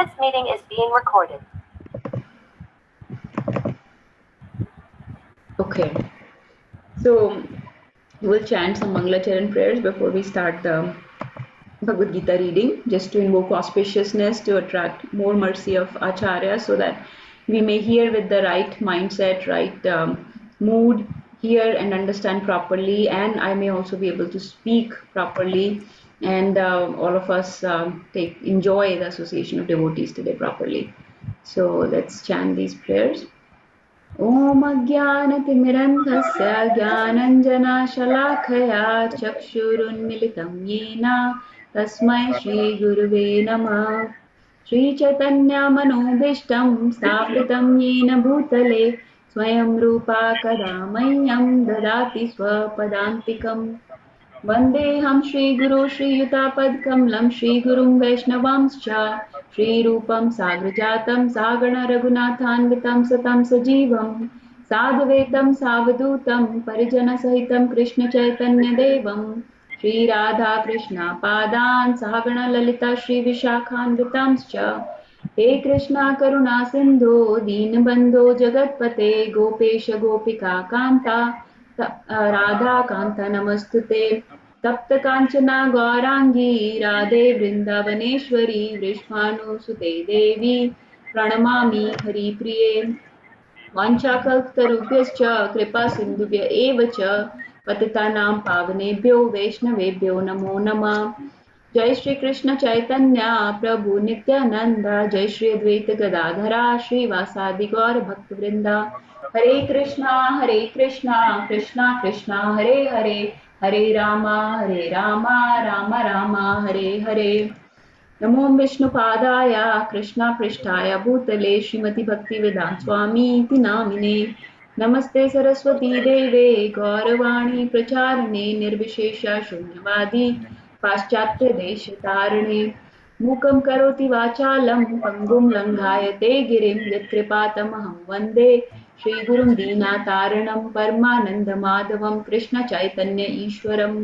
This meeting is being recorded. Okay. So, we will chant some Mangalacharan prayers before we start the Bhagavad Gita reading, just to invoke auspiciousness, to attract more mercy of Acharya, so that we may hear with the right mindset, right mood, hear and understand properly, and I may also be able to speak properly, and all of us enjoy the association of devotees today properly. So let's chant these prayers. ॐ अज्ञानतिमिरन्धस्य ज्ञानञ्जनशलाखया चक्षुरुन्मिलितं येन तस्मै श्रीगुरुवे नमः। श्रीचैतन्यमनोभीष्टं स्थापितं येन भूतले स्वयं रूपा कदा मह्यं ददाति स्वपदान्तिकम्। वन्देऽहं श्रीगुरो श्रीयुतापदकमलं श्रीगुरुं वैष्णवांश्च श्रीरूपं साग्रजातं सागणरघुनाथान्वितं सतं सजीवं साद्वैतं सावधूतं परिजनसहितं कृष्णचैतन्यदेवं श्रीराधाकृष्णपादान् सागणललिता श्रीविशाखान्वितांश्च हे कृष्णा करुणा सिन्धो दीनबन्धो जगत्पते गोपेश गोपिका कान्ता राधाकान्त नमस्तुते तप्त काञ्चना गौराङ्गी राधे वृन्दावनेश्वरी वृषभानुसुते देवी प्रणमामि हरिप्रिये वाञ्छाकल्पतरुभ्यश्च कृपा सिन्धुभ्य एव च पतितानां पावनेभ्यो वैष्णवेभ्यो नमो नमः। जय श्री कृष्ण चैतन्य प्रभु नित्यानंद जय श्री अद्वैत गदाधरा श्रीवासादि गौर भक्तवृंदा हरे कृष्णा कृष्णा कृष्णा हरे हरे हरे रामा राम राम हरे हरे। नमो विष्णुपादाय कृष्णा पृष्ठाय भूतले श्रीमती भक्तिवेदांत स्वामी इति नामिने नमस्ते सरस्वती देवे गौरवाणी प्रचारिणे निर्विशेष शून्यवादी पाश्चात्य देशतारिणे मूकं करोति वाचालं पङ्गुं लङ्घायते गिरिं यत्कृपातमहं वन्दे श्रीगुरुं दीनातारणं परमानन्दमाधवं कृष्णचैतन्य ईश्वरम्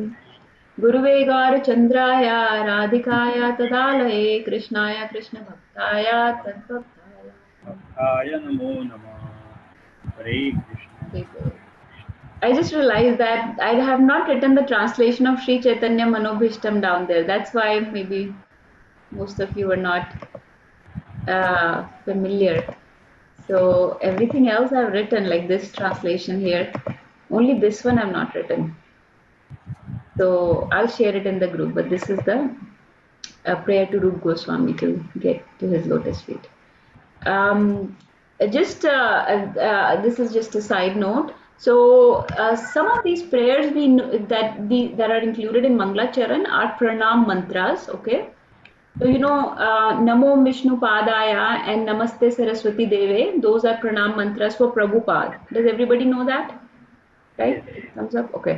गुरुवे गौरचन्द्राय राधिकाय तदालये कृष्णाय कृष्णभक्ताय तद्भक्ताय नमो नमः। हरे Krishna. I just realized that I have not written the translation of Sri Chaitanya Manobhishtam down there. That's why maybe most of you are not familiar. So everything else I've written, like this translation here. Only this one I've not written. So I'll share it in the group. But this is the prayer to Rup Goswami to get to his lotus feet. This is just a side note. So some of these prayers that are included in Mangalacharan are pranam mantras. Okay, so Namo Vishnu Padaya and Namaste Saraswati Deve. Those are pranam mantras for Prabhupada. Does everybody know that? Right? Thumbs up. Okay.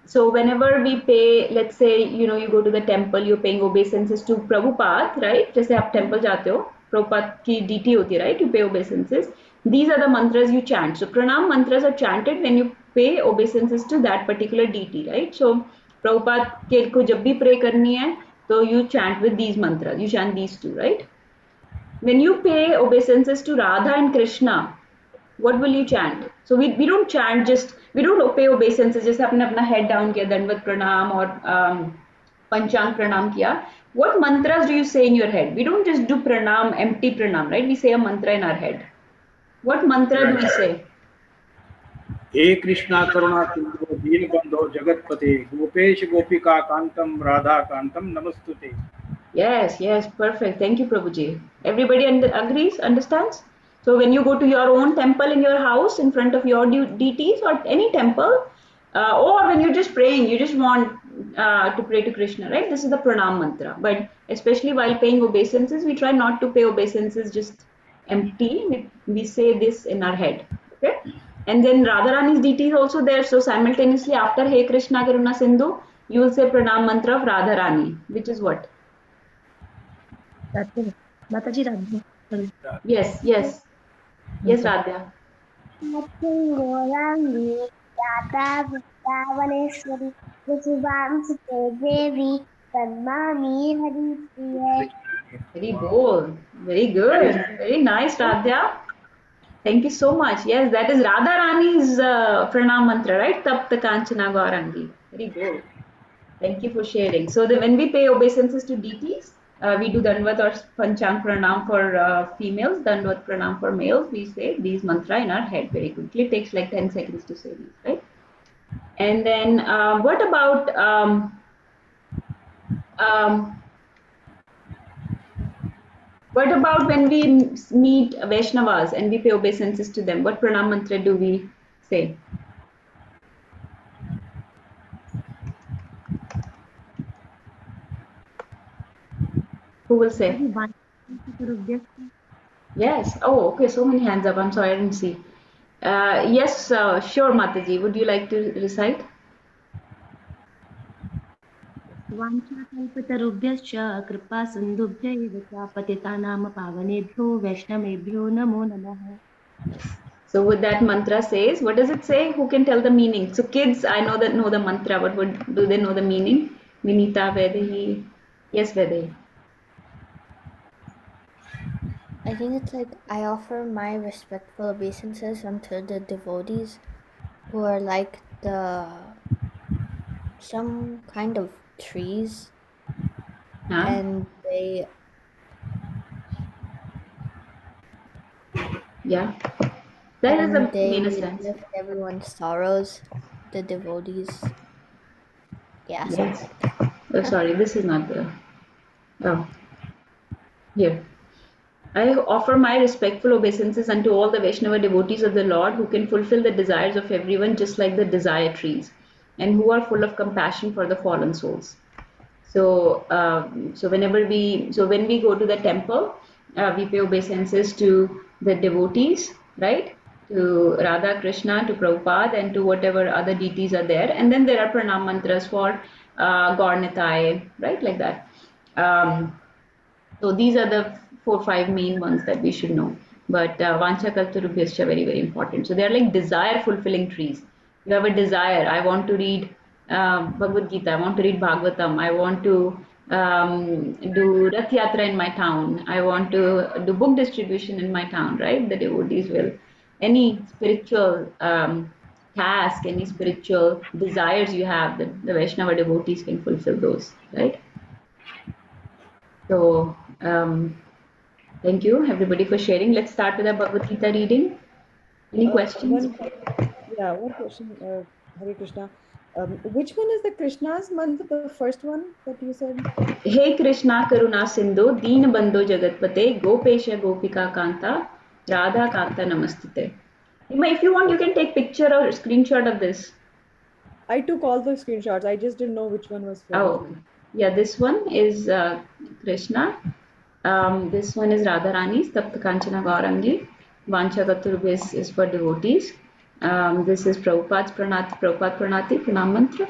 So whenever we pay, let's say you go to the temple, you're paying obeisances to Prabhupada, right? जैसे आप temple जाते हो, Prabhupada की deity होती है, right? You pay obeisances. These are the mantras you chant. So pranam mantras are chanted when you pay obeisances to that particular deity, right? So Prabhupada के को जब भी pray करनी है, तो you chant with these mantras. You chant these two, right? When you pay obeisances to Radha and Krishna, what will you chant? So we don't chant just, we don't pay obeisances जैसे आपने अपना head down किया दंडवत pranam or panchang pranam किया. What mantras do you say in your head? We don't just do pranam, empty pranam, right? We say a mantra in our head. What mantra do we say? हे कृष्णा करुणा सिंधु दीनबंधो जगत्पते गोपेश गोपिका कांतम राधा कांतम नमस्तुते. Yes, perfect. Thank you, Prabhuji. Everybody agrees, understands? So when you go to your own temple in your house in front of your deities or any temple, or when you're just praying, you just want to pray to Krishna, right? This is the pranam mantra. But especially while paying obeisances, we try not to pay obeisances just empty. We say this in our head, okay? And then Radharani's deity is also there. So simultaneously after Hey Krishna Karuna Sindhu, you will say pranam mantra of Radharani, which is what? Mataji Radha. Yes, Radha. Gorangi, Yata, Vrindavaneshwari, Vishubhamsute Devi, Padmani Hari Priye, Very bold. Very good. Very nice, Radhya. Thank you so much. Yes, that is Radha Rani's pranam mantra, right? Tapta Kanchana Gaurangi. Very good. Thank you for sharing. So when we pay obeisances to deities, we do Dandvat or Panchang Pranam for females, Dandvat Pranam for males. We say these mantra in our head very quickly. It takes like 10 seconds to say these, right? And then um, what about when we meet Vaishnavas and we pay obeisances to them? What pranam mantra do we say? Who will say? Yes. Oh, okay. So many hands up. I'm sorry, I didn't see. Yes, sure, Mataji. Would you like to recite? वाञ्छाकल्पतरुभ्यश्च कृपा सिन्धुभ्य एव च पतितानां पावनेभ्यो वैष्णवेभ्यो नमो नमः. So with that mantra says, what does it say? Who can tell the meaning? So kids, I know that know the mantra, but do they know the meaning? Vinita, Vedahi. Yes, Vedahi. I think it's like I offer my respectful obeisances unto the devotees who are like some kind of trees, Huh? and they Yeah. That is the main sense. lift everyone's sorrows. The devotees, yeah, something Yes. like that. Oh, sorry, this is not the. Oh, here. I offer my respectful obeisances unto all the Vaishnava devotees of the Lord who can fulfill the desires of everyone just like the desire trees and who are full of compassion for the fallen souls. So, when we go to the temple, we pay obeisances to the devotees, right? To Radha, Krishna, to Prabhupada, and to whatever other deities are there. And then there are pranam mantras for Gaur Nitai, right? Like that. So these are the 4 5 main ones that we should know. But Vancha Kalturubhyascha very very important. So they are like desire fulfilling trees. You have a desire. I want to read Bhagavad Gita. I want to read Bhagavatam. I want to do Rath Yatra in my town. I want to do book distribution in my town. Right? The devotees will any spiritual task, any spiritual desires you have, the Vaishnava devotees can fulfill those. Right? So. Thank you, everybody, for sharing. Let's start with the Bhagavad Gita reading. Any questions? One question, Hare Krishna. Which one is the Krishna's mantra, the first one that you said? Hey Krishna Karuna Sindhu Deen Bandho Jagatpate Gopesha Gopika Kanta Radha Kanta Namastite. If you want, you can take picture or screenshot of this. I took all the screenshots. I just didn't know which one was first. Oh, okay. Yeah, this one is Krishna. This one is Radharani's Tapta Kanchana Gaurangi. Vancha Gaturubh is for devotees. This is Prabhupada's Prabhupada Pranati, Pranam Mantra.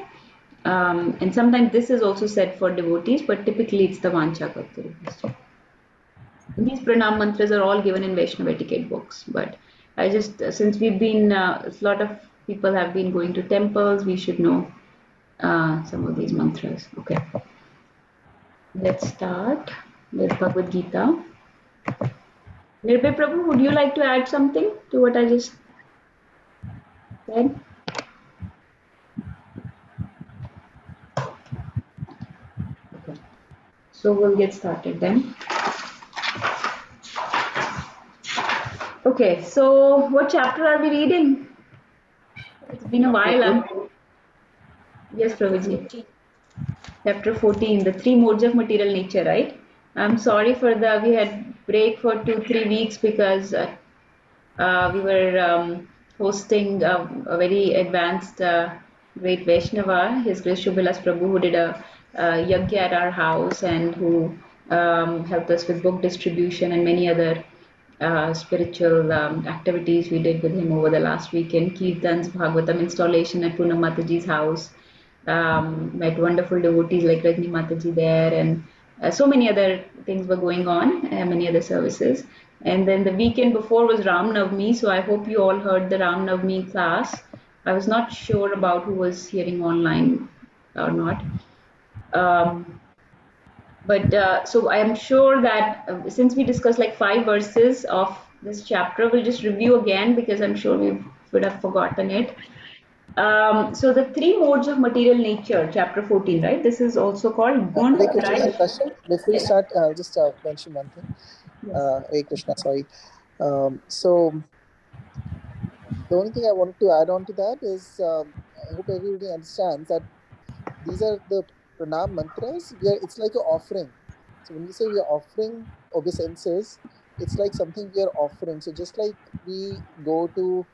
And sometimes this is also said for devotees, but typically it's the Vancha Gaturubh. These Pranam Mantras are all given in Vaishnava etiquette books. But I just, since we've been, a lot of people have been going to temples, we should know some of these mantras. Okay. Let's start with Bhagavad Gita. Nirbhay Prabhu, would you like to add something to what I just said? Okay. So we'll get started then. Okay, so what chapter are we reading? It's been a while. Yes, Prabhuji. Chapter 14, the three modes of material nature, right? I'm sorry for we had break for 2 3 weeks because we were hosting a very advanced great Vaishnava, His Grace Shubhalas Prabhu, who did a yajna at our house and who helped us with book distribution and many other spiritual activities we did with him over the last weekend. Kirtans, Bhagavatam installation at Poonam Mataji's house. Met wonderful devotees like Rajni Mataji there, and so many other things were going on, many other services. And then the weekend before was Ram Navami, so I hope you all heard the Ram Navami class. I was not sure about who was hearing online or not. But so I am sure that since we discussed like 5 verses of this chapter, we'll just review again because I'm sure we would have forgotten it. So the three modes of material nature, chapter 14, right? This is also called Gun, Hare Krishna, right? Natasha, before you Yeah. start, I'll just mention one thing. Yes. Hare Krishna, sorry. So the only thing I wanted to add on to that is I hope everybody understands that these are the pranam mantras. It's like an offering. So when we say we are offering obeisances, it's like something we are offering. So just like we go to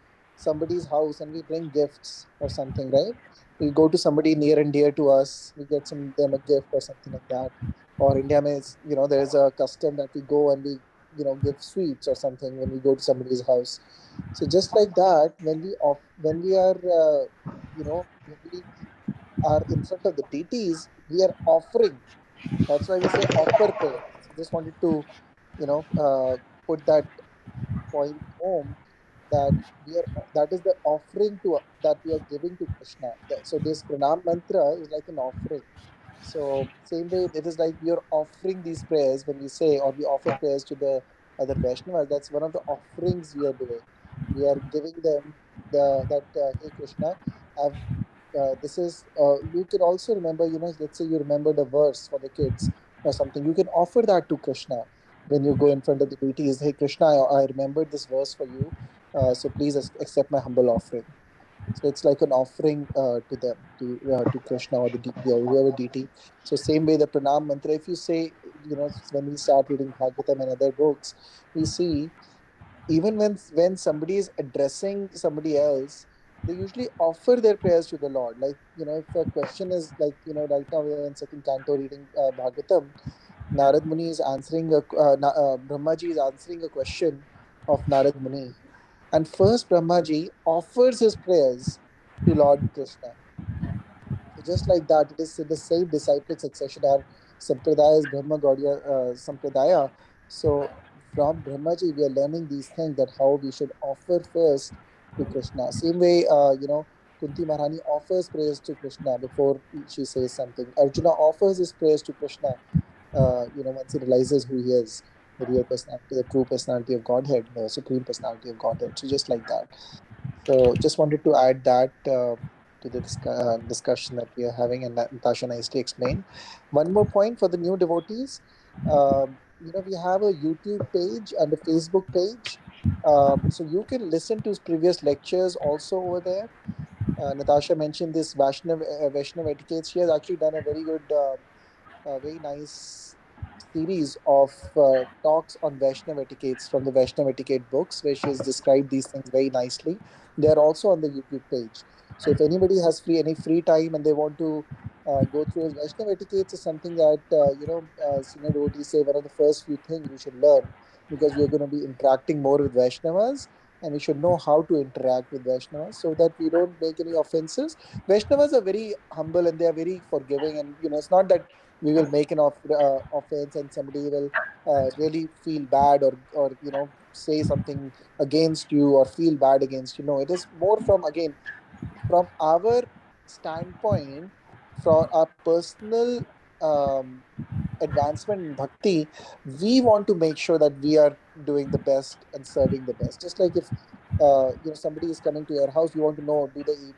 somebody's house and we bring gifts or something, right? We go to somebody near and dear to us, we get them a gift or something like that. Or India means, there's a custom that we go and we, give sweets or something when we go to somebody's house. So just like that, when we are, when we are in front of the deities, we are offering. That's why we say offer prayer. So just wanted to, put that point home, that that is the offering that we are giving to Krishna. So this pranam mantra is like an offering. So same way, it is like we are offering these prayers when we say, or we offer prayers to the other Vaishnavas. That's one of the offerings we are doing. We are giving them hey Krishna, I've this is you can also remember, let's say you remember the verse for the kids or something. You can offer that to Krishna when you go in front of the deities. Hey Krishna, I remembered this verse for you, so please accept my humble offering. So it's like an offering to them, to Krishna or the deity or whoever deity. So same way the pranam mantra, if you say, when we start reading Bhagavatam and other books, we see even when somebody is addressing somebody else, they usually offer their prayers to the Lord. Like, if a question is like, right now we are in second canto reading Bhagavatam, Narad Muni is answering Brahmaji is answering a question of Narad Muni. And first Brahmaji offers his prayers to Lord Krishna. So just like that, it is in the same disciplic succession. Our Sampradaya is Brahma Gaudiya Sampradaya. So from Brahmaji, we are learning these things, that how we should offer first to Krishna. Same way, Kunti Maharani offers prayers to Krishna before she says something. Arjuna offers his prayers to Krishna, once he realizes who he is, the real personality, the true personality of Godhead, the supreme personality of Godhead. So just like that. So just wanted to add that to the discussion that we are having, and that Natasha nicely explained. One more point for the new devotees. We have a YouTube page and a Facebook page. So you can listen to previous lectures also over there. Natasha mentioned this Vaishnav etiquette. She has actually done a very good, very nice series of talks on Vaishnav etiquettes from the Vaishnav etiquette books, where she has described these things very nicely. They are also on the YouTube page. So if anybody has any free time and they want to go through his Vaishnav etiquettes, is something that senior devotees say one of the first few things we should learn, because we are going to be interacting more with Vaishnavas, and we should know how to interact with Vaishnavas so that we don't make any offenses. Vaishnavas are very humble and they are very forgiving, and it's not that we will make an offense and somebody will really feel bad, or say something against you or feel bad against you. No, it is more from our standpoint, from our personal um, advancement in bhakti. We want to make sure that we are doing the best and serving the best. Just like if somebody is coming to your house, you want to know, do they eat,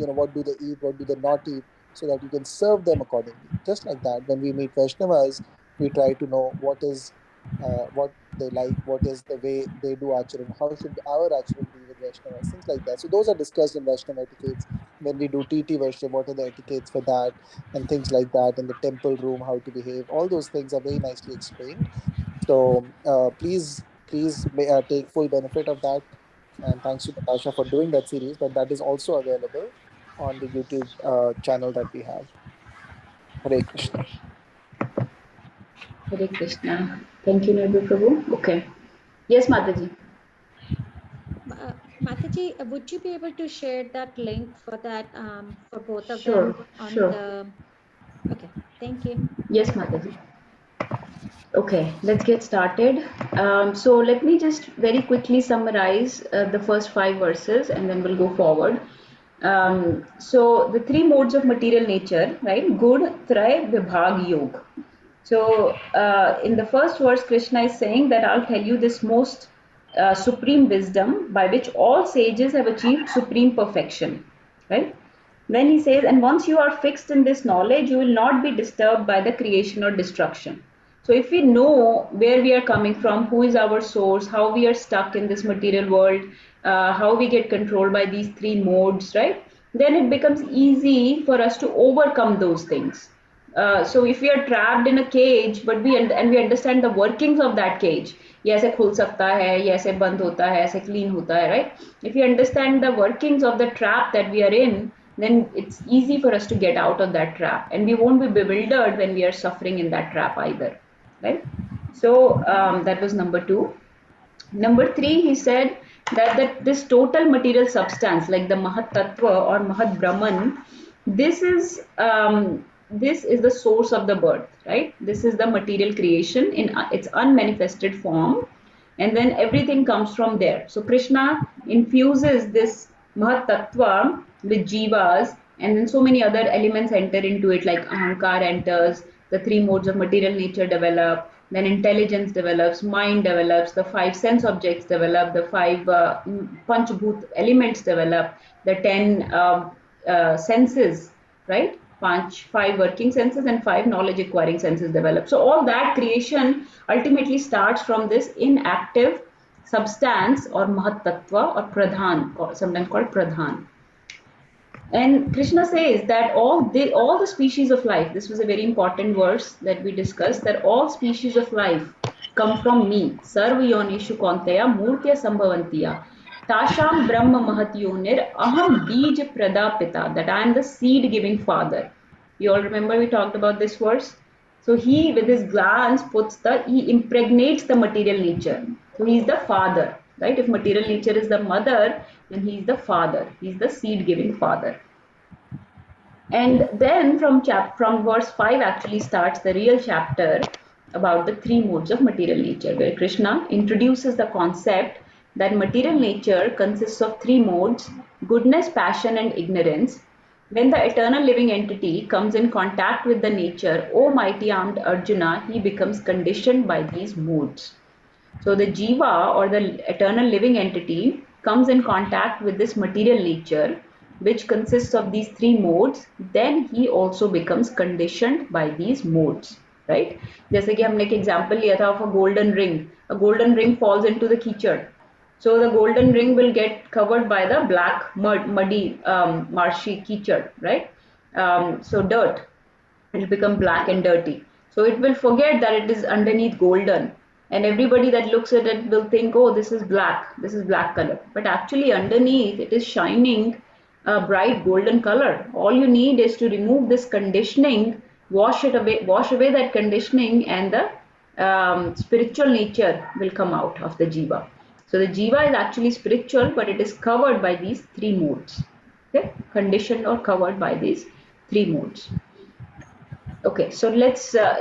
what do they eat, what do they not eat, so that you can serve them accordingly. Just like that, when we meet Vaishnavas, we try to know what they like, what is the way they do acharan, how should our acharan be with Vaishnavas, things like that. So those are discussed in Vaishnava etiquettes. When we do TT Vaishnava, what are the etiquettes for that, and things like that. In the temple room, how to behave, all those things are very nicely explained. So please take full benefit of that. And thanks to Natasha for doing that series. But that is also available on the YouTube channel that we have. Hare Krishna. Hare Krishna. Thank you, Nirbu Prabhu. Okay. Yes, Mataji. Mataji, would you be able to share that link for that for both of Sure, them on sure. the? Okay, thank you. Yes, Mataji. Okay, let's get started. So let me just very quickly summarize the first 5 verses and then we'll go forward. So the three modes of material nature, right? Good, Tray, Vibhag, Yog. So in the first verse, Krishna is saying that I'll tell you this most supreme wisdom by which all sages have achieved supreme perfection, right? Then he says, and once you are fixed in this knowledge, you will not be disturbed by the creation or destruction. So if we know where we are coming from, who is our source, how we are stuck in this material world, how we get controlled by these three modes, right? Then it becomes easy for us to overcome those things. So if we are trapped in a cage, but we understand the workings of that cage, ये ऐसे खुल सकता है, ये ऐसे बंद होता है, ऐसे clean होता है, right? If we understand the workings of the trap that we are in, then it's easy for us to get out of that trap, and we won't be bewildered when we are suffering in that trap either, right? So that was number 2. Number 3, he said that this total material substance, like the Mahat Tattva or Mahat Brahman, this is the source of the birth, right? This is the material creation in its unmanifested form, and then everything comes from there. So Krishna infuses this Mahat Tattva with jivas, and then so many other elements enter into it, like Ahankar enters, the three modes of material nature develop, then intelligence develops, mind develops, the 5 sense objects develop, the 5 Panchbhut elements develop, the 10 senses, right? 5 working senses and 5 knowledge acquiring senses develop. So all that creation ultimately starts from this inactive substance or Mahat Tattva or Pradhan, sometimes called Pradhan. And Krishna says that all the species of life, this was a very important verse that we discussed, that all species of life come from me. Sarva yonishu kaunteya murtya sambhavantiya. Tasham brahma mahat yonir aham bij pradapita, that I am the seed giving father. You all remember we talked about this verse? So he, with his glance, he impregnates the material nature. So he is the father, right? If material nature is the mother, then he is the father. He is the seed-giving father. And then from verse 5 actually starts the real chapter about the 3 modes of material nature, where Krishna introduces the concept that material nature consists of 3 modes: goodness, passion, and ignorance. When the eternal living entity comes in contact with the nature, O mighty armed Arjuna, he becomes conditioned by these modes. So the jiva, or the eternal living entity, comes in contact with this material nature, which consists of these 3 modes. Then he also becomes conditioned by these modes, right? जैसे कि हमने एक example लिया था of a golden ring. A golden ring falls into the कीचड़. So the golden ring will get covered by the black, muddy, marshy कीचड़, right? So dirt. It will become black and dirty. So it will forget that it is underneath golden. And everybody that looks at it will think, oh, this is black color. But actually underneath it is shining a bright golden color. All you need is to remove this conditioning, wash away that conditioning, and the spiritual nature will come out of the jiva. So the jiva is actually spiritual, but it is covered by these 3 modes. Okay, conditioned or covered by these 3 modes. Okay, so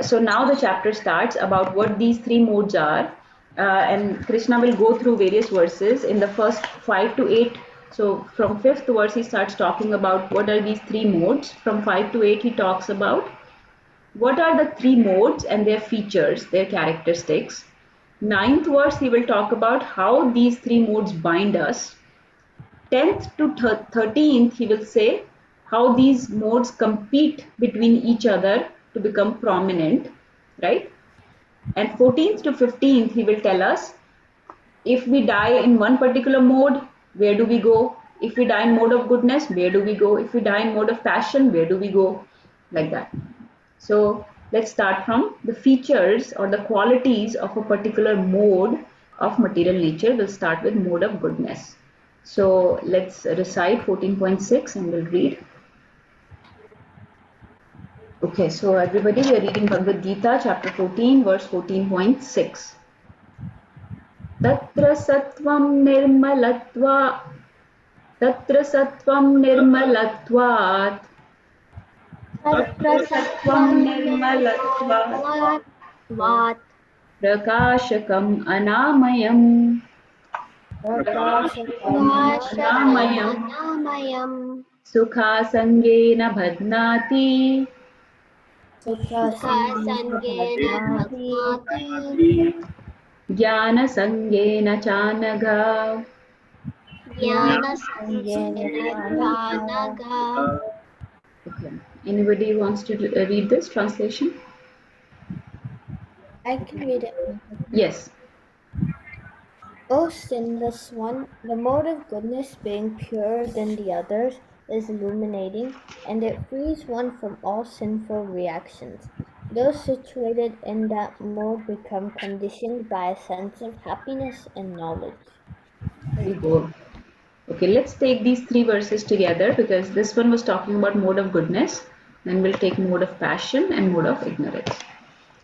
so now the chapter starts about what these 3 modes are, and Krishna will go through various verses in the first 5 to 8. So from 5th verse he starts talking about what are these 3 modes. From 5 to 8 he talks about what are the 3 modes and their features, their characteristics. 9th verse he will talk about how these 3 modes bind us. 10th to 13th he will say how these modes compete between each other to become prominent, right? And 14th to 15th he will tell us if we die in one particular mode, where do we go? If we die in mode of goodness, where do we go? If we die in mode of passion, where do we go? Like that. So let's start from the features or the qualities of a particular mode of material nature. We'll start with mode of goodness. So let's recite 14.6 and we'll read. Okay, so everybody, we are reading Bhagavad Gita, chapter 14, verse 14.6. Tatra sattvam nirmalatvat prakashakam anamayam sukha sangena bhadnati Sukha-sangena padmati ज्ञानसङ्गेन चानघा Jnana-sangena chanaga. Okay. Anybody wants to read this translation? I can read it. Yes. O sinless one, the mode of goodness being purer than the others is illuminating, and it frees one from all sinful reactions. Those situated in that mode become conditioned by a sense of happiness and knowledge. Very good. Okay, let's take these three verses together because this one was talking about mode of goodness. Then we'll take mode of passion and mode of ignorance.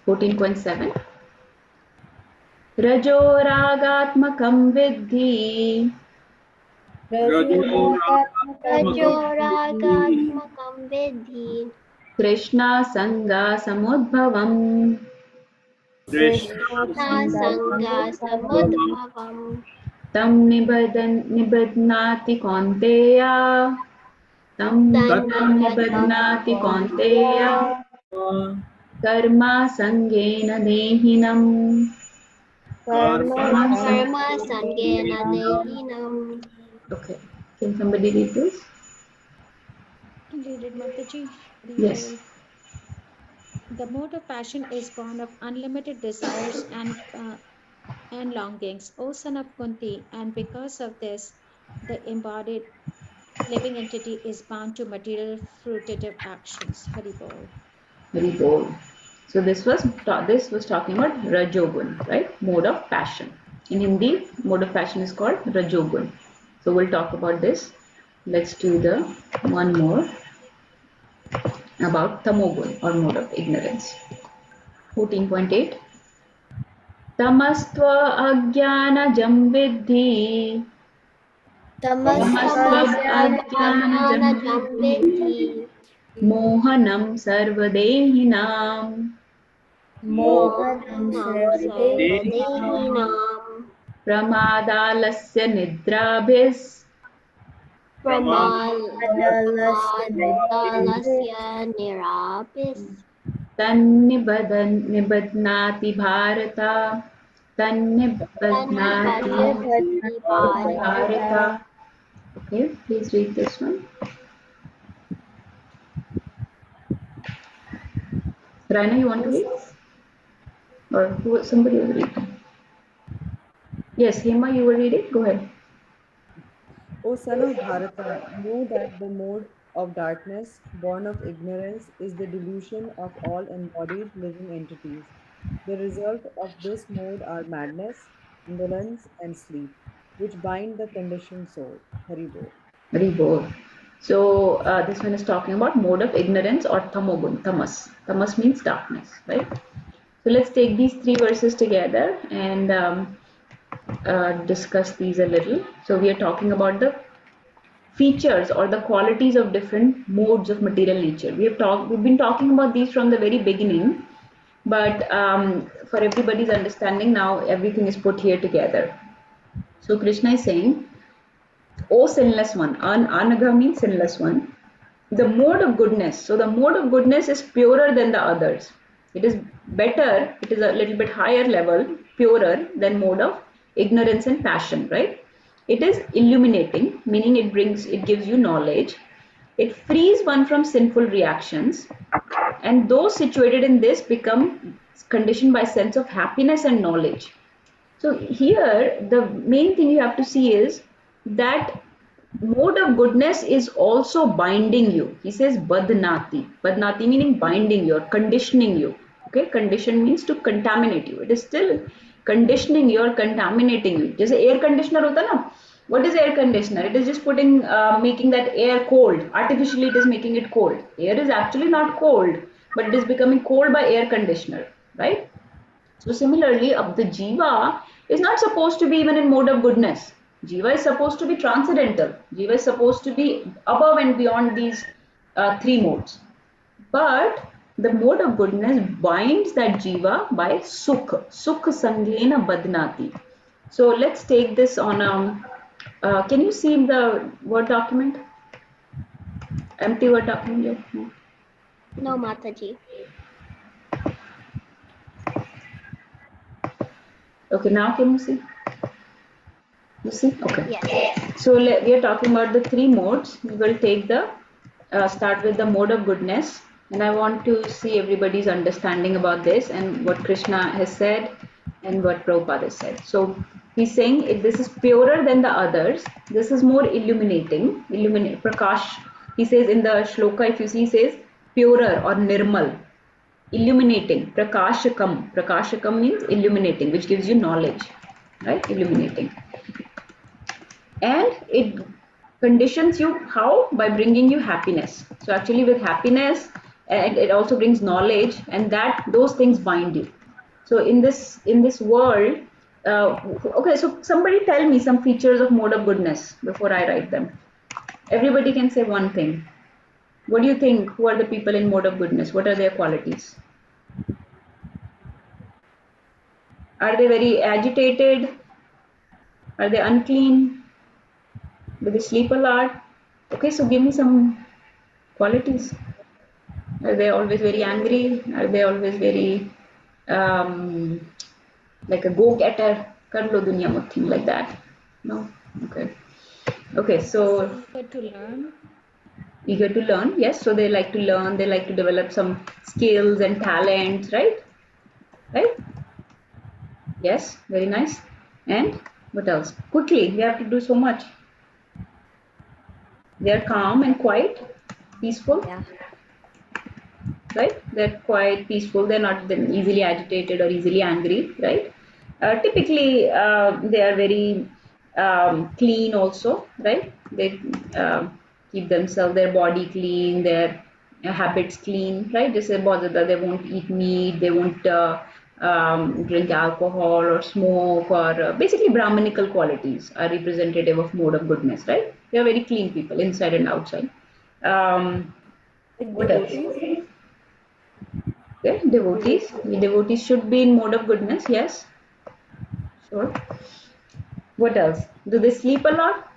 14.7 रजोरागात्मकं विद्धि Rajoragatmakam vidhi तृष्णासङ्गासमुद्भवम् Krishna-sanga-samudbhavam तं निबध्नाति कौन्तेय तं निबध्नाति कौन्तेय कर्मासङ्गेन देहिनम् Karma-sangena dehinam. Okay, can somebody read this? Can read it, Mataji. Yes. The mode of passion is born of unlimited desires and longings, O son of Kunti, and because of this, the embodied living entity is bound to material fruitative actions. Hari Bol. Very bold. So this was talking about Rajogun, right? Mode of passion. In Hindi, mode of passion is called Rajogun. So we'll talk about this. Let's do the one more about Tamogun or mode of ignorance. 14.8 Tamastva ajnanajam viddhi Tamastva ajnanajam Tamasva-jnanajam vidhi mohanam sarvadehinam Mohanam मोहनं sarvadehinam प्रमादालस्य निद्राभिस् Pramadalasya प्रमादालस्य nidhalasya nirapis निबध्नाति Bharat तन्निबध्नाति Tanibhadati Bharat. bharata. Okay, please read this one. Raina, you want to read? Or somebody will read? Yes, Hema, you will read it? Go ahead. O son of Bharata, know that the mode of darkness, born of ignorance, is the delusion of all embodied living entities. The result of this mode are madness, indolence, and sleep, which bind the conditioned soul. Haribol. Very bold. So this one is talking about mode of ignorance or tamogun, tamas. Tamas means darkness, right? So let's take these three verses together and discuss these a little. So we are talking about the features or the qualities of different modes of material nature. We've been talking about these from the very beginning, but for everybody's understanding now, everything is put here together. So Krishna is saying, O sinless one, Anaga means sinless one, the mode of goodness. So the mode of goodness is purer than the others. It is better, it is a little bit higher level, purer than mode of ignorance and passion, right? It is illuminating, meaning it gives you knowledge. It frees one from sinful reactions, and those situated in this become conditioned by sense of happiness and knowledge. So here the main thing you have to see is that mode of goodness is also binding you. He says badnati. Badnati meaning binding you or conditioning you. Okay, condition means to contaminate you. It is still conditioning you or contaminating you. Just air conditioner hota na. What is air conditioner? It is just making that air cold. Artificially it is making it cold. Air is actually not cold, but it is becoming cold by air conditioner, right? So similarly, the jiva is not supposed to be even in mode of goodness. Jiva is supposed to be transcendental. Jiva is supposed to be above and beyond these three modes. But the mode of goodness binds that jiva by sukh. Sukh sangena badnati. So let's take this on can you see the Word document? Empty Word document? No, Mataji. Okay, now can you see? You see? Okay. Yes. So we are talking about the three modes. We will take the start with the mode of goodness, and I want to see everybody's understanding about this and what Krishna has said and what Prabhupada has said. So he's saying if this is purer than the others, this is more illuminating. Illuminate Prakash. He says in the shloka, if you see, he says purer or nirmal, illuminating. Prakashakam. Prakashakam means illuminating, which gives you knowledge, right? Illuminating, and it conditions you how by bringing you happiness. So actually with happiness, and it also brings knowledge, and that those things bind you. So in this world, okay, so somebody tell me some features of mode of goodness before I write them. Everybody can say one thing. What do you think? Who are the people in mode of goodness? What are their qualities? Are they very agitated? Are they unclean? Do they sleep a lot? Okay, so give me some qualities. Are they always very angry? Are they always very um, like a go-getter? Kar lo duniya mein thing like that? No? Okay. Okay, so Eager to learn. eager to learn. Yes, so they like to learn. They like to develop some skills and talents, right? Right? Yes, very nice. And what else? Quickly, we have to do so much. They are calm and quiet, peaceful, Yeah. right? They're quite peaceful. They're not easily agitated or easily angry, right? Typically, they are very clean also, right? They keep themselves, their body clean, their habits clean, right? Just say Bodhidharma, they won't eat meat, they won't drink alcohol or smoke, or basically Brahmanical qualities are representative of mode of goodness, right? They are very clean people inside and outside. Um, Like what else? devotees? Okay, devotees. Devotees? Devotees should be in mode of goodness. Yes, sure. What else? Do they sleep a lot?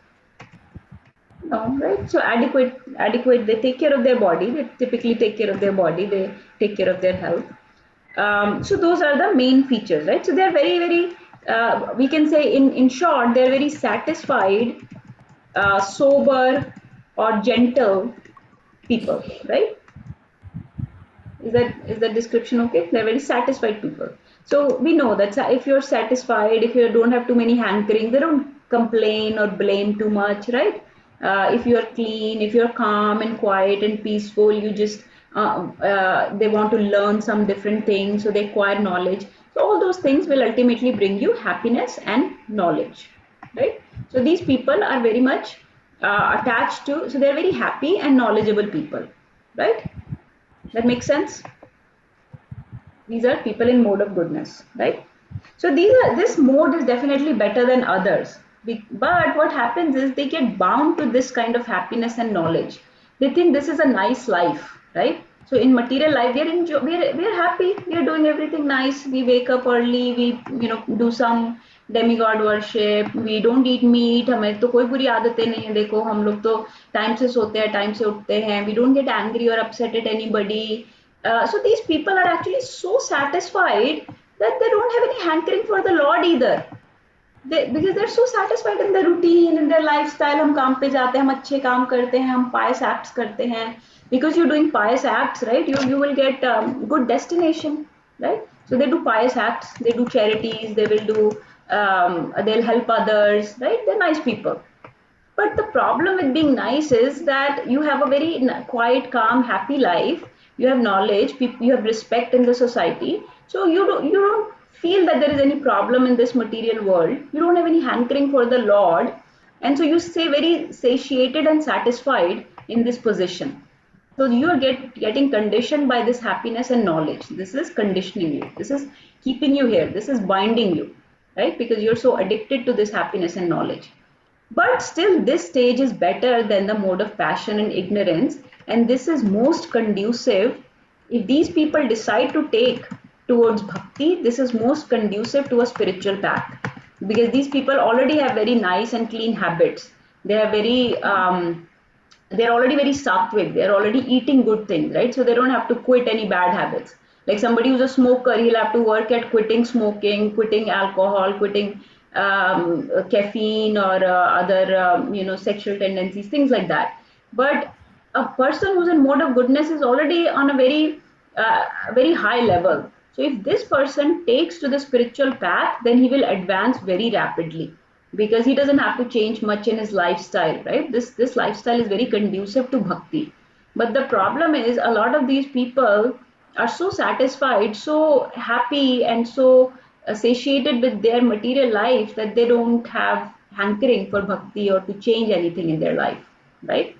No, right? So adequate. They take care of their body. They typically take care of their body. They take care of their health. So those are the main features, right? So they are very, very. We can say in short, they are very satisfied, sober, or gentle people, right? Is that description okay? They're very satisfied people. So we know that if you're satisfied, if you don't have too many hankering, they don't complain or blame too much, right? If you're clean, if you're calm and quiet and peaceful, you just they want to learn some different things, so they acquire knowledge. So all those things will ultimately bring you happiness and knowledge, right? So these people are very much attached to. So they're very happy and knowledgeable people, right? That makes sense. These are people in mode of goodness, right? So this mode is definitely better than others. But what happens is they get bound to this kind of happiness and knowledge. They think this is a nice life, right? So in material life, we're happy. We're doing everything nice. We wake up early. We do some demigod worship. We don't eat meat. हमें तो कोई बुरी आदतें नहीं है. देखो हम लोग तो टाइम से सोते हैं, टाइम से उठते हैं. We don't get angry or upset at anybody. So these people are actually so satisfied that they don't have any hankering for the Lord either. Because they're so satisfied in their routine, in their lifestyle. हम काम पे जाते हैं, हम अच्छे काम करते हैं, हम pious acts करते हैं. Because you're doing pious acts, right? You will get good destination, right? So they do pious acts, they do charities, they'll help others, right? They're nice people. But the problem with being nice is that you have a very quiet, calm, happy life. You have knowledge, you have respect in the society. So you don't feel that there is any problem in this material world. You don't have any hankering for the Lord, and so you stay very satiated and satisfied in this position. So you are getting conditioned by this happiness and knowledge. This is conditioning you. This is keeping you here. This is binding you, right? Because you're so addicted to this happiness and knowledge. But still, this stage is better than the mode of passion and ignorance, and this is most conducive. If these people decide to take towards bhakti, this is most conducive to a spiritual path, because these people already have very nice and clean habits. They are they're already very sattvic. They're already eating good things, right? So they don't have to quit any bad habits. Like somebody who's a smoker, he'll have to work at quitting smoking, quitting alcohol, quitting caffeine or other sexual tendencies, things like that. But a person who's in mode of goodness is already on a very high level. So if this person takes to the spiritual path, then he will advance very rapidly because he doesn't have to change much in his lifestyle, right? This lifestyle is very conducive to bhakti. But the problem is a lot of these people are so satisfied, so happy, and so satiated with their material life that they don't have hankering for bhakti or to change anything in their life, right?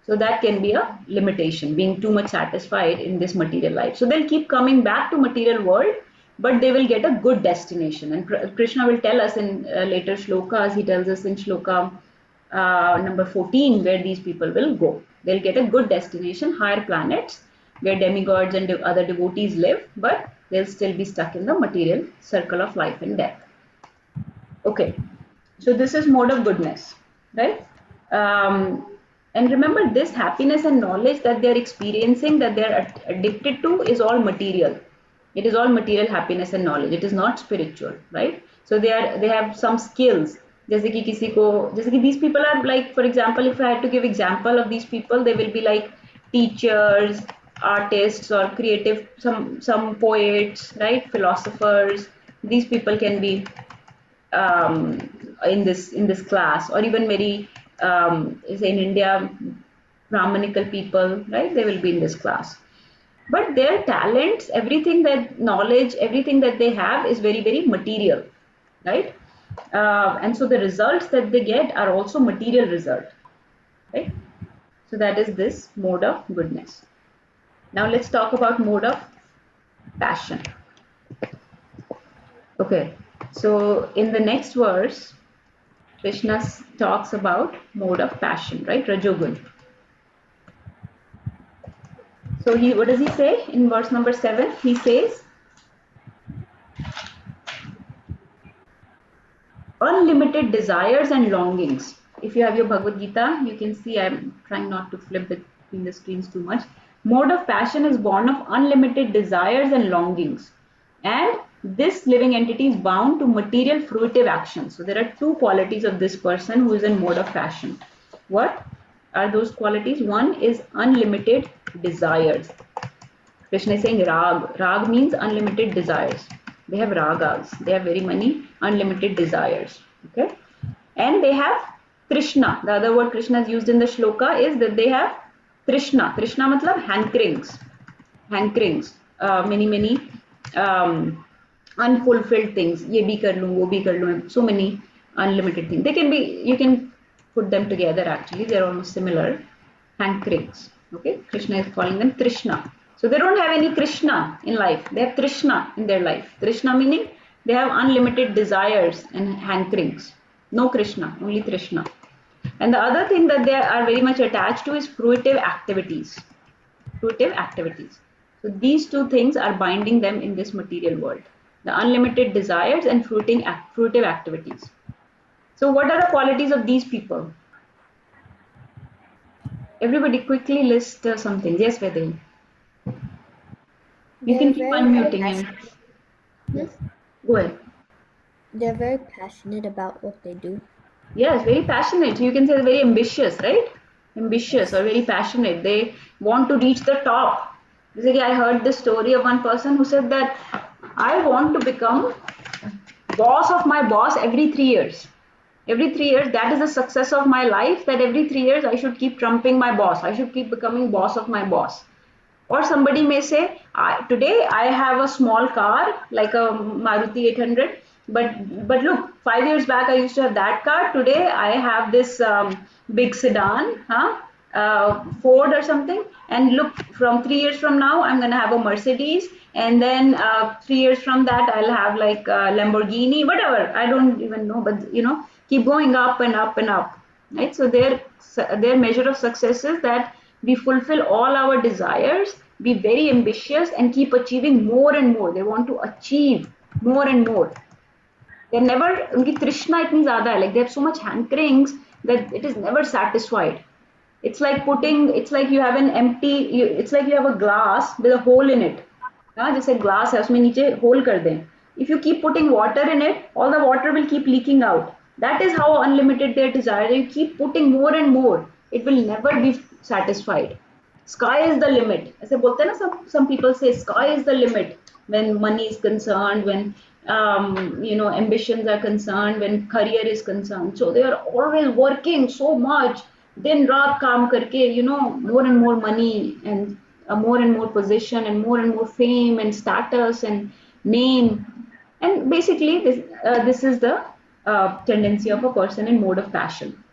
So that can be a limitation, being too much satisfied in this material life. So they'll keep coming back to material world, but they will get a good destination. And Krishna will tell us in later shlokas, he tells us in shloka number 14, where these people will go. They'll get a good destination, higher planets, where demigods and other devotees live, but they'll still be stuck in the material circle of life and death. Okay, so this is mode of goodness, right? And remember, this happiness and knowledge that they're experiencing, that they're addicted to, is all material. It is all material happiness and knowledge. It is not spiritual, right? So they have some skills. जैसे कि these people are like, for example, if I had to give example of these people, they will be like teachers, artists, or creative, some poets, right? Philosophers. These people can be in this class, or even very say in India, Brahmanical people, right? They will be in this class. But their talents, everything, that knowledge, everything that they have is very, very material, right? And so the results that they get are also material result, right? So that is this mode of goodness. Now let's talk about mode of passion. Okay, so in the next verse, Krishna talks about mode of passion, right? Rajogun. So what does he say in verse number 7? He says, unlimited desires and longings. If you have your Bhagavad Gita, you can see I'm trying not to flip between the screens too much. Mode of passion is born of unlimited desires and longings. And this living entity is bound to material fruitive action. So there are two qualities of this person who is in mode of passion. What are those qualities? One is unlimited desires. Krishna is saying rag. Rag means unlimited desires. They have ragas. They have very many unlimited desires. Okay, and they have Trishna. The other word Krishna is used in the shloka is that they have Trishna. Trishna matlab hankerings. Hankerings. Many unfulfilled things. Ye bhi kar lun, wo bhi kar lun. So many unlimited things. They can be. You can put them together. Actually, they are almost similar. Hankerings. Okay, Krishna is calling them Trishna. So they don't have any Krishna in life. They have Trishna in their life. Trishna meaning they have unlimited desires and hankerings. No Krishna, only Trishna. And the other thing that they are very much attached to is fruitive activities. Fruitive activities. So these two things are binding them in this material world. The unlimited desires and fruitive activities. So what are the qualities of these people? Everybody quickly list something. Yes, Vedin. You can keep unmuting him. Yes. Go ahead. They're very passionate about what they do. Yes, very passionate. You can say very ambitious, right? Ambitious or very passionate. They want to reach the top. Basically, I heard this story of one person who said that I want to become boss of my boss every 3 years. Every 3 years, that is the success of my life, that every 3 years I should keep trumping my boss. I should keep becoming boss of my boss. Or somebody may say, today I have a small car like a Maruti 800, but look, 5 years back I used to have that car. Today I have this big sedan, Ford or something. And look, from 3 years from now I'm gonna have a Mercedes, and then 3 years from that I'll have like a Lamborghini, whatever. I don't even know, but keep going up and up and up, right? So their measure of success is that we fulfill all our desires, be very ambitious, and keep achieving more and more. They want to achieve more and more. They're never, उनकी तृष्णा इतनी ज़्यादा है, like they have so much hankerings that it is never satisfied. It's like you have an empty, it's like you have a glass with a hole in it. हाँ, जैसे glass है उसमें नीचे होल कर दें. If you keep putting water in it, all the water will keep leaking out. That is how unlimited their desire. You keep putting more and more, it will never be satisfied. Sky is the limit. ऐसे बोलते हैं ना, some people say sky is the limit when money is concerned, when ambitions are concerned, when career is concerned. So they are always working so much, दिन रात काम करके, more and more money and more and more position and more fame and status and name. And basically this is the tendency of a person in mode of passion,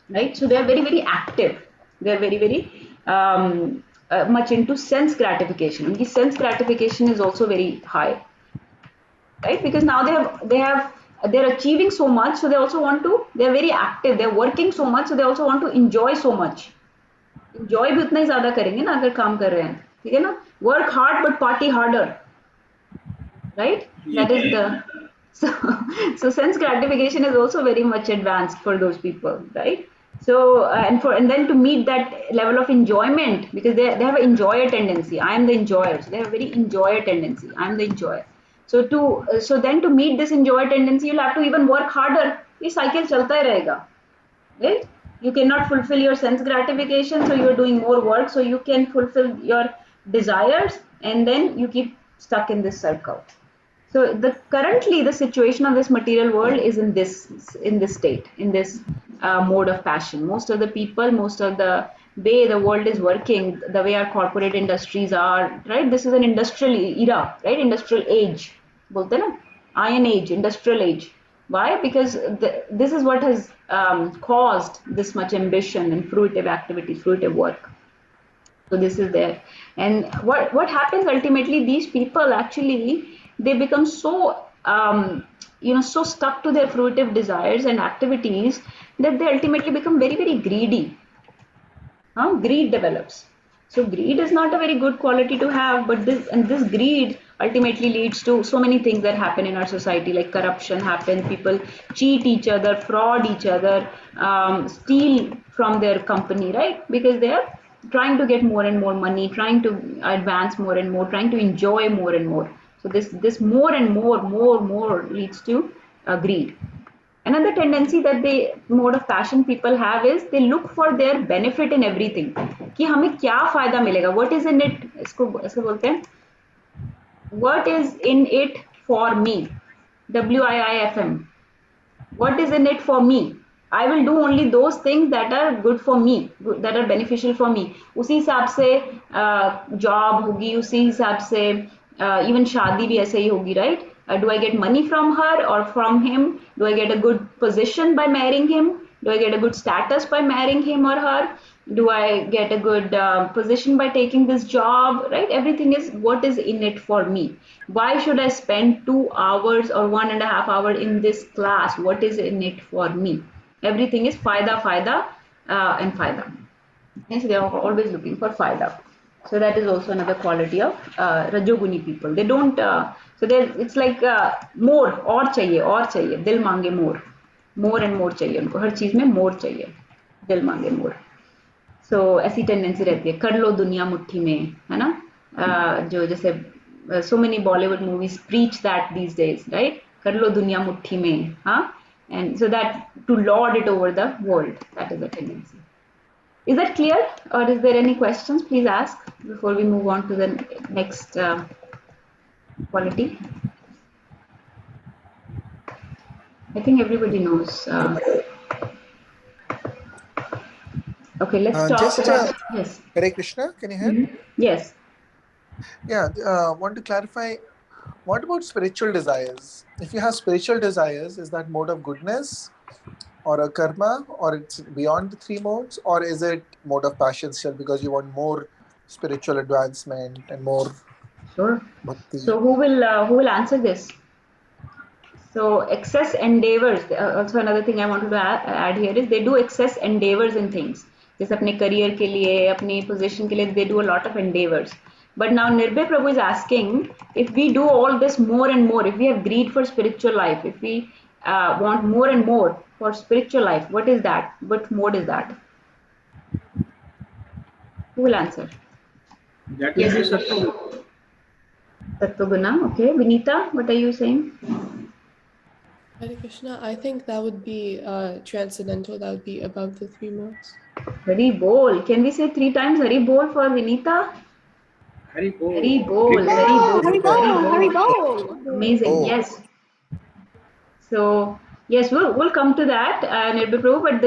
right? So they are very active, they are very much into sense gratification, and the sense gratification is also very high, right? Because now they're achieving so much, so they also want to, they're very active, they're working so much, so they also want to enjoy so much. Enjoy भी उतना ही ज्यादा करेंगे ना अगर काम कर रहे हैं, ठीक है ना? Work hard but party harder, right? That is the so, so sense gratification is also very much advanced for those people, right? So and then to meet that level of enjoyment, because they have an enjoyer tendency. I am the enjoyer, so they have a very enjoyer tendency. I am the enjoyer. So then to meet this enjoyer tendency, you'll have to even work harder. ये cycle चलता ही रहेगा, right? You cannot fulfill your sense gratification, so you're doing more work so you can fulfill your desires, and then you keep stuck in this circle. So currently the situation of this material world is in this state, in this mode of passion. Most of the people, most of the way the world is working, the way our corporate industries are, right? This is an industrial era, right? Industrial age bolte na, iron age, industrial age. Why? Because this is what has caused this much ambition and fruitive activity, fruitive work. So this is there. And what happens ultimately, these people actually, they become so so stuck to their fruitive desires and activities that they ultimately become very greedy. Greed develops. So greed is not a very good quality to have, but this greed ultimately leads to so many things that happen in our society, like corruption happens, people cheat each other, fraud each other, steal from their company, right? Because they are trying to get more and more money, trying to advance more and more, trying to enjoy more and more. So this more and more leads to greed. Another tendency that the mode of passion people have is they look for their benefit in everything. कि हमें क्या फायदा मिलेगा? What is in it? इसको ऐसे बोलते हैं. What is in it for me? WIIFM. What is in it for me? I will do only those things that are good for me, that are beneficial for me. उसी हिसाब से job होगी, उसी हिसाब से even शादी भी ऐसे ही होगी, right? Do I get money from her or from him? Do I get a good position by marrying him? Do I get a good status by marrying him or her? Do I get a good position by taking this job, right? Everything is what is in it for me. Why should I spend 2 hours or 1.5 hours in this class? What is in it for me? Everything is faida and faida. Yes, they are always looking for faida. So that is also another quality of rajoguni people. They don't so it's like more, और चाहिए, दिल मांगे more and more चाहिए उनको, हर चीज में more चाहिए, दिल मांगे more. So ऐसी टेंडेंसी रहती है, कर लो दुनिया मुट्ठी में, है ना? जो जैसे so many Bollywood movies preach that these days, right? कर लो दुनिया मुट्ठी में, हाँ? And so that to lord it over the world, that is the tendency. Is that clear, or is there any questions? Please ask before we move on to the next quality. I think everybody knows. Okay, let's talk Just about yes. Hare Krishna, can you hear? Yes. Yeah, want to clarify, what about spiritual desires? If you have spiritual desires, is that mode of goodness or a karma, or it's beyond the three modes, or is it mode of passion still because you want more spiritual advancement and more Sure. bhakti? So who will answer this? So excess endeavors, also another thing I wanted to add here is they do excess endeavors in things. जैसे अपने career के लिए, अपनी position के लिए, they do a lot of endeavors. But now Nirbhay Prabhu is asking, if we do all this more and more, if we have greed for spiritual life, if we want more and more for spiritual life, what is that? What mode is that? Who will answer? That will be sattva. Sattva-guna. Okay, Vinita, what are you saying? Hare Krishna, I think that would be transcendental. That would be above the three modes. Hari Bol. Can we say 3 times Hari Bol for Vinita? Hari Hari Bol. Bol, Hari Bol, Hari Bol. Amazing. Oh, Yes. So yes, we'll come to that and it'll be true. But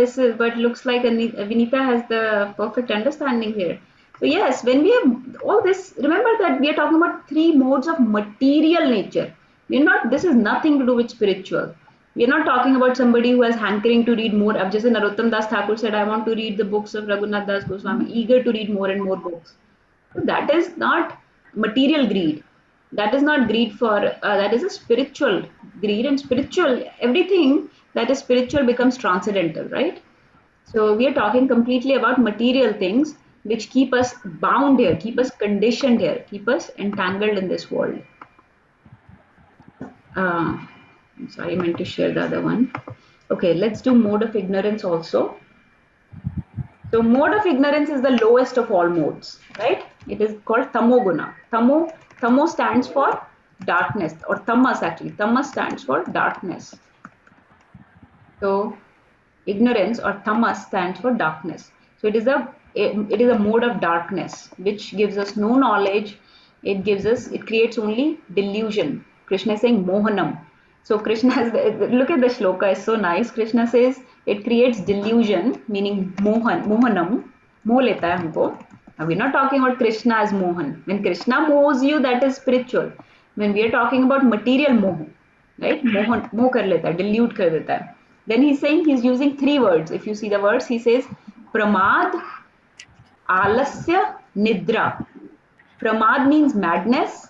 looks like Vinita has the perfect understanding here. So yes, when we have all this, remember that we are talking about 3 modes of material nature. We're not. This is nothing to do with spiritual. We're not talking about somebody who has hankering to read more. Just as Narottam Das Thakur said, I want to read the books of Raghunath Das Goswami, eager to read more and more books. So that is not material greed. That is not greed for, that is a spiritual greed, and spiritual, everything that is spiritual becomes transcendental, right? So we are talking completely about material things which keep us bound here, keep us conditioned here, keep us entangled in this world. I'm sorry, I meant to share the other one. Okay, let's do mode of ignorance also. So mode of ignorance is the lowest of all modes, right? It is called tamoguna. Tamo stands for darkness, or tamas actually. Tamas stands for darkness. So ignorance or tamas stands for darkness. So it is a mode of darkness which gives us no knowledge. It creates only delusion. Krishna is saying mohanam. So Krishna has, look at the shloka, it's so nice. Krishna says it creates delusion, meaning mohanam. Moh leta hai humko. Now we're not talking about Krishna as Mohan. When Krishna moves you, that is spiritual. When we are talking about material moh, right? Moh kar leta hai, delude kar deta hai. Then he's saying he's using 3 words. If you see the words, he says pramad, alasya, nidra. Pramad means madness.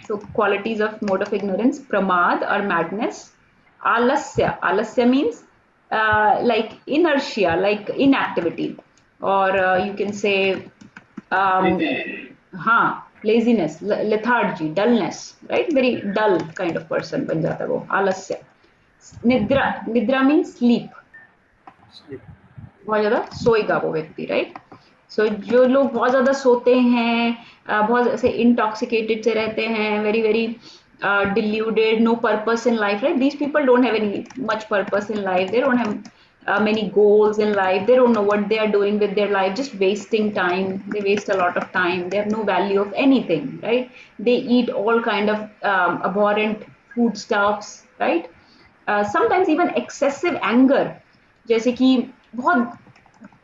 So qualities of mode of ignorance: pramad or madness. Alasya means like inertia, like inactivity, or you can say laziness, lethargy, dullness, right? Very dull kind of person ban jata wo, alasya. Nidra means sleep. बहुत ज्यादा सोएगा वो व्यक्ति, right? सो जो लोग बहुत ज्यादा सोते हैं, बहुत ऐसे इंटॉक्सिकेटेड से रहते हैं, very very deluded, no purpose in life, right? These people don't have any much purpose in life. They don't have many goals in life. They don't know what they are doing with their life, just wasting time. They waste a lot of time. They have no value of anything, right? They eat all kind of abhorrent foodstuffs, right? Sometimes even excessive anger, जैसे कि बहुत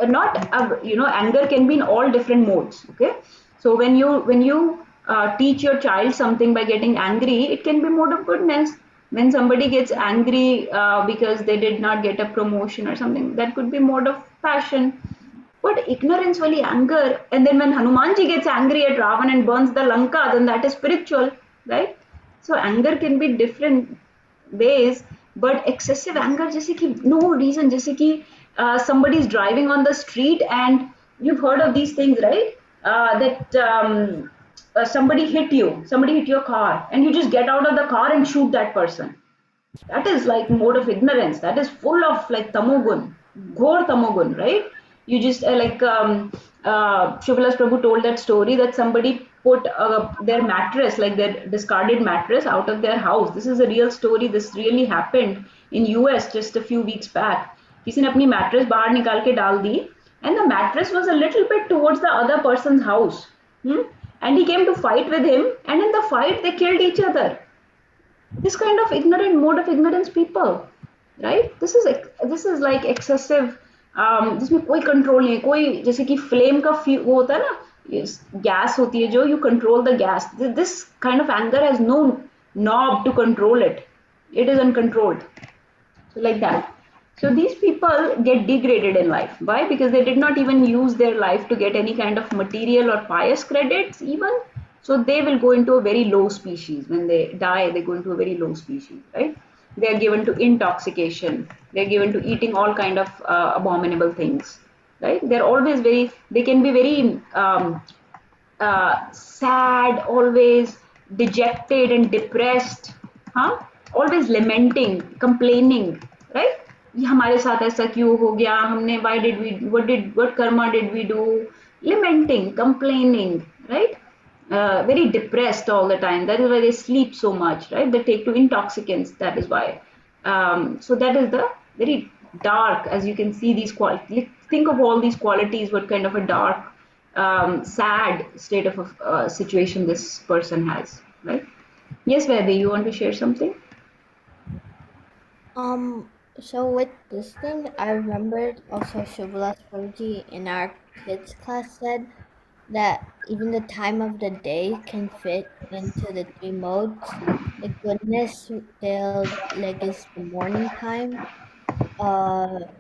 not anger can be in all different modes. Okay, so when you teach your child something by getting angry, it can be mode of goodness. When somebody gets angry because they did not get a promotion or something, that could be mode of passion. But ignorance wali anger, and then when Hanumanji gets angry at Ravan and burns the Lanka, then that is spiritual, right? So anger can be different ways, but excessive anger, जैसे कि no reason, जैसे कि somebody is driving on the street and you've heard of these things, right? That somebody hit your car, and you just get out of the car and shoot that person. That is like mode of ignorance. That is full of like tamogun, ghor tamogun, right? You just Shivalas Prabhu told that story that somebody put their mattress, like their discarded mattress, out of their house. This is a real story. This really happened in US just a few weeks back. किसी ने अपनी mattress बाहर निकाल के डाल दी, and the mattress was a little bit towards the other person's house. And he came to fight with him, and in the fight they killed each other. This kind of ignorant mode of ignorance people, right? This is like excessive. जिसमें कोई control नहीं है, कोई जैसे कि flame का वो होता है ना, गैस होती है जो, you control the gas. This kind of anger has no knob to control it. It is uncontrolled. So like that. So these people get degraded in life. Why? Because they did not even use their life to get any kind of material or pious credits even. So they will go into a very low species. When they die, they go into a very low species, right? They are given to intoxication. They are given to eating all kind of abominable things, right? They can be very sad, always dejected and depressed, always lamenting, complaining, right? ये हमारे साथ ऐसा क्यों हो गया, हमने what karma did we do, lamenting, complaining, right? very depressed all the time. That is why they sleep so much, right? They take to intoxicants. That is why. So that is the very dark, as you can see these qualities. Think of all these qualities. What kind of a dark, sad state of situation this person has, right? Yes, Vaidhi, you want to share something? So with this thing, I remembered also Shubhala's Prabhuji in our kids class said that even the time of the day can fit into the three modes. The goodness is the morning time.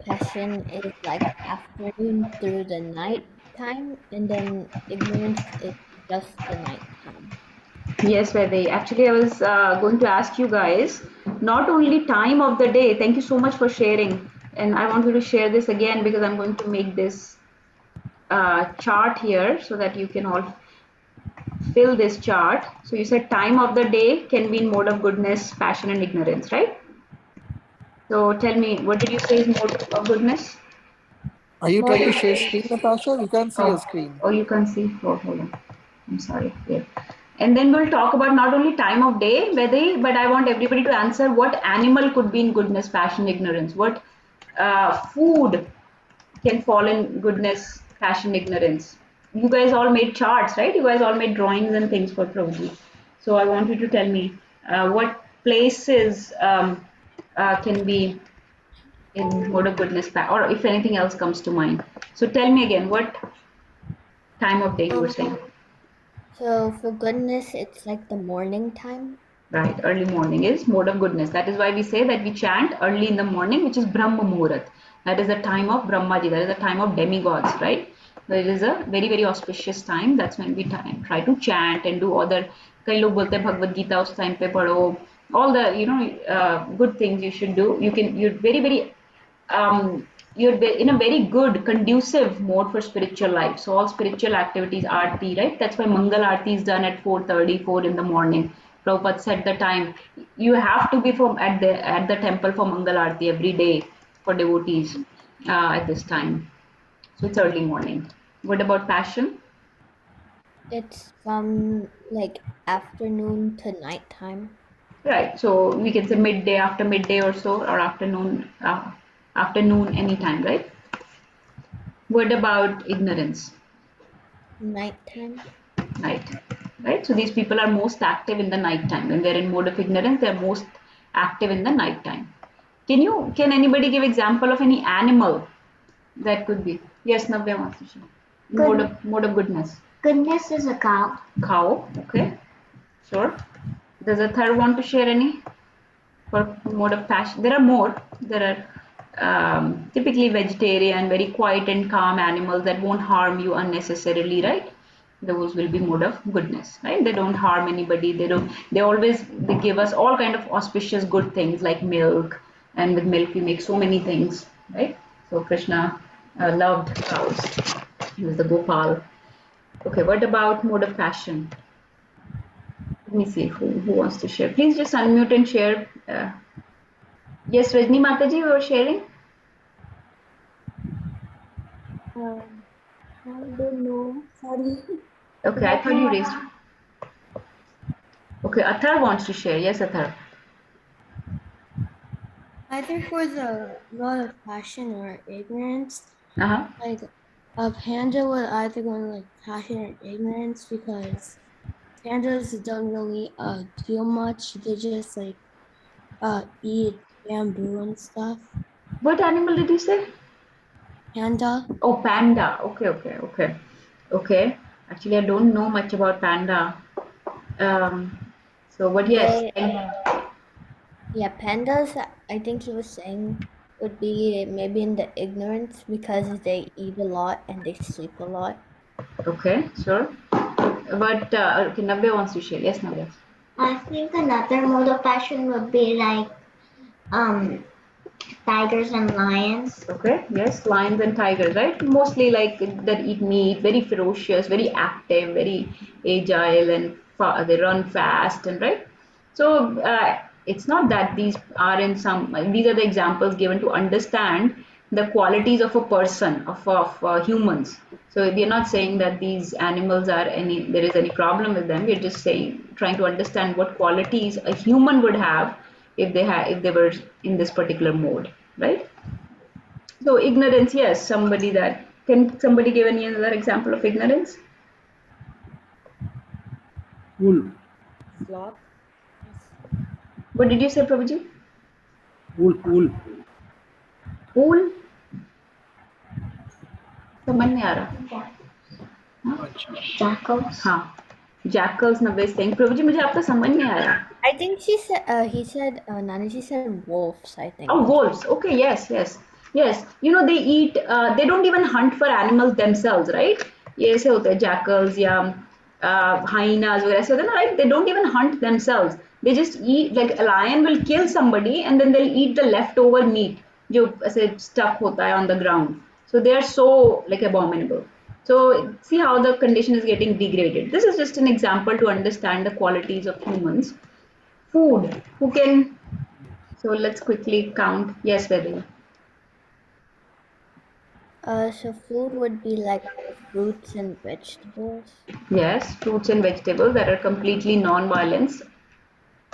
Passion is like afternoon through the night time, and then ignorance is just the night time. Yes, Vaidhi. Actually, I was going to ask you guys not only time of the day. Thank you so much for sharing, and I want you to share this again because I'm going to make this chart here so that you can all fill this chart. So you said time of the day can be in mode of goodness, passion, and ignorance, right? So tell me, what did you say is mode of goodness? Are you Mode trying to of share screen, Natasha? We can't see your Oh, screen. oh, you can see. Oh, hold on. I'm sorry. Yeah. And then we'll talk about not only time of day, whether, but I want everybody to answer what animal could be in goodness, passion, ignorance. What food can fall in goodness, passion, ignorance. You guys all made charts, right? You guys all made drawings and things for Prabhuji. So I want you to tell me what places can be in mode of goodness, or if anything else comes to mind. So tell me again, what time of day you were um, saying? so for goodness, it's like the morning time. Right, early morning is mode of goodness. That is why we say that we chant early in the morning, which is Brahma Muhurat. That is the time of Brahmaji, that is the time of demigods, right? So it is a very, very auspicious time. That's when we try to chant and do other, कई लोग बोलते हैं Bhagavad Gita उस time पे पढ़ो, all the, good things you should do. You're very, very you're in a very good conducive mode for spiritual life. So all spiritual activities, aarti, right? That's why Mangal Aarti is done at 4:30, 4 in the morning. Prabhupada set the time. You have to be at the temple for Mangal Aarti every day for devotees at this time. So it's early morning. What about passion? It's from like afternoon to nighttime. Right. So we can say midday, after midday or so, or afternoon anytime, right? What about ignorance? Nighttime. Night, right? So these people are most active in the night time. When they're in mode of ignorance, they're most active in the night time. Can anybody give example of any animal that could be? Yes, Navya wants to share. Mode of goodness. Goodness is a cow. Cow, okay, sure. Does a third want to share any for mode of passion? There are more. There are typically vegetarian, very quiet and calm animals that won't harm you unnecessarily, right? Those will be mode of goodness, right? They don't harm anybody. They give us all kind of auspicious good things like milk, and with milk we make so many things, right? So Krishna loved cows. He was the Gopal. Okay, what about mode of passion? Let me see who wants to share. Please just unmute and share. Yes, Rajni Mataji, you were sharing. I don't know. Sorry. Okay, I thought you raised. Okay, Athar wants to share. Yes, Athar. Either for the lot of passion or ignorance, Uh-huh. like a panda would either go in like passion or ignorance because pandas don't really feel much. They just like eat bamboo and stuff. What animal did you say? Panda. Oh, panda. Okay, okay, okay. Okay. Actually, I don't know much about panda. Um, so, but yes. They Yeah, pandas, I think he was saying, would be maybe in the ignorance because they eat a lot and they sleep a lot. Okay, sure. But okay, Navya wants to share. Yes, Navya. I think another mode of passion would be like um tigers and lions. Okay, yes, lions and tigers, right? Mostly like that eat meat, very ferocious, very active, very agile, and they run fast, and right. So it's not that these are in some. These are the examples given to understand the qualities of a person, of humans. So we are not saying that these animals are there is any problem with them. We're just saying, trying to understand what qualities a human would have if they were in this particular mode, right? So ignorance, yes, can somebody give any other example of ignorance? Fool. Sloth. What did you say, Prabhuji? Fool. Fool? समझ नहीं आ रहा. अच्छा. Jackals. हाँ, jackals Navya is saying. Prabhuji मुझे आपका समझ नहीं आया. I think she said, he said, Nanaji said wolves, I think. Oh, wolves. Okay, yes. You know, they eat, they don't even hunt for animals themselves, right? ये ऐसे होते हैं jackals या hyenas वगैरह ऐसे होते हैं ना, right? They don't even hunt themselves. They just eat, like a lion will kill somebody and then they'll eat the leftover meat जो ऐसे stuck होता है on the ground. So they are so like abominable. So see how the condition is getting degraded. This is just an example to understand the qualities of humans. Food. Who can so let's quickly count. Yes, Vedya. So food would be like fruits and vegetables. Yes, fruits and vegetables that are completely non-violence,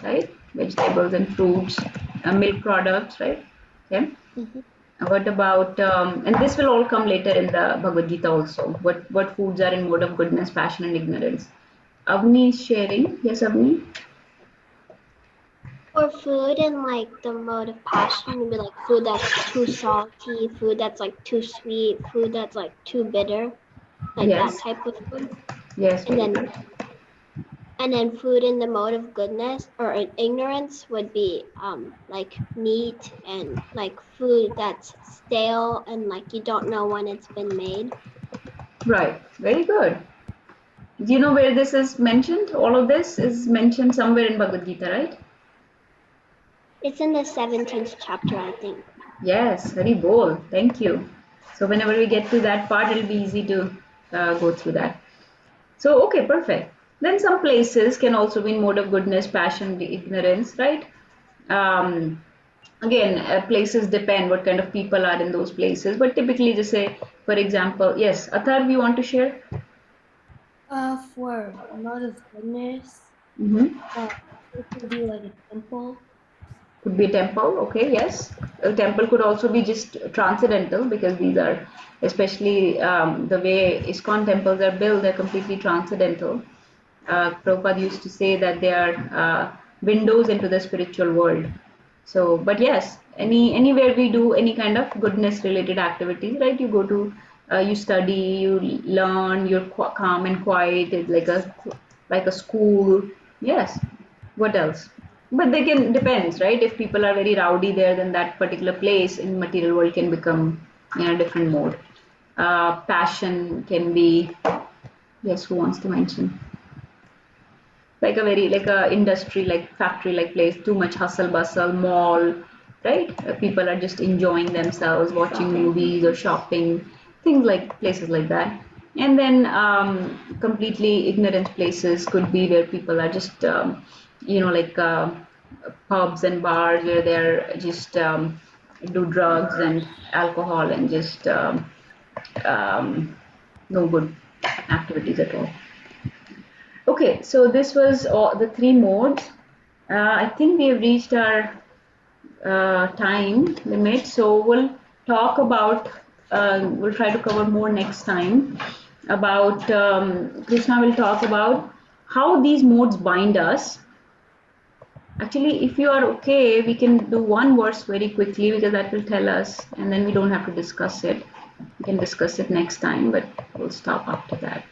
right? Vegetables and fruits, milk products, right? Okay. Mm-hmm. What about and this will all come later in the Bhagavad Gita also. What foods are in mode of goodness, passion, and ignorance? Avni is sharing. Yes, Avni. For food and like the mode of passion would be like food that's too salty, food that's like too sweet, food that's like too bitter, like that Yes. type of food. Yes, And very then good. food in the mode of goodness or in ignorance would be like meat and like food that's stale and like you don't know when it's been made. Right. Very good. Do you know where this is mentioned? All of this is mentioned somewhere in Bhagavad Gita, right? It's in the 17th chapter, I think. Yes, very bold. Thank you. So whenever we get to that part, it'll be easy to go through that. So, okay, perfect. Then some places can also be in mode of goodness, passion, ignorance, right? Again, places depend what kind of people are in those places. But typically, just say, for example, yes, Athar, you want to share? For mode of goodness, Mm-hmm. it could be like a temple. Could be a temple, okay, yes. A temple could also be just transcendental because these are, especially the way ISKCON temples are built, they're completely transcendental. Prabhupada used to say that they are windows into the spiritual world. So, but yes, anywhere we do any kind of goodness related activities, right? You go to, you study, you learn, you're calm and quiet. It's like a school. Yes. What else? But they can depends, right? If people are very rowdy there, then that particular place in material world can become in a different mode. Passion can be. Yes, who wants to mention? Like a very like a industry like factory like place, too much hustle bustle, mall, right? People are just enjoying themselves watching movies or shopping, things like places like that. And then completely ignorant places could be where people are just like pubs and bars where they're just do drugs and alcohol and just um, no good activities at all. Okay, so this was all the three modes. I think we have reached our time limit, so we'll try to cover more next time about, Krishna will talk about how these modes bind us. Actually, if you are okay, we can do one verse very quickly because that will tell us, and then we don't have to discuss it. We can discuss it next time, but we'll stop after that.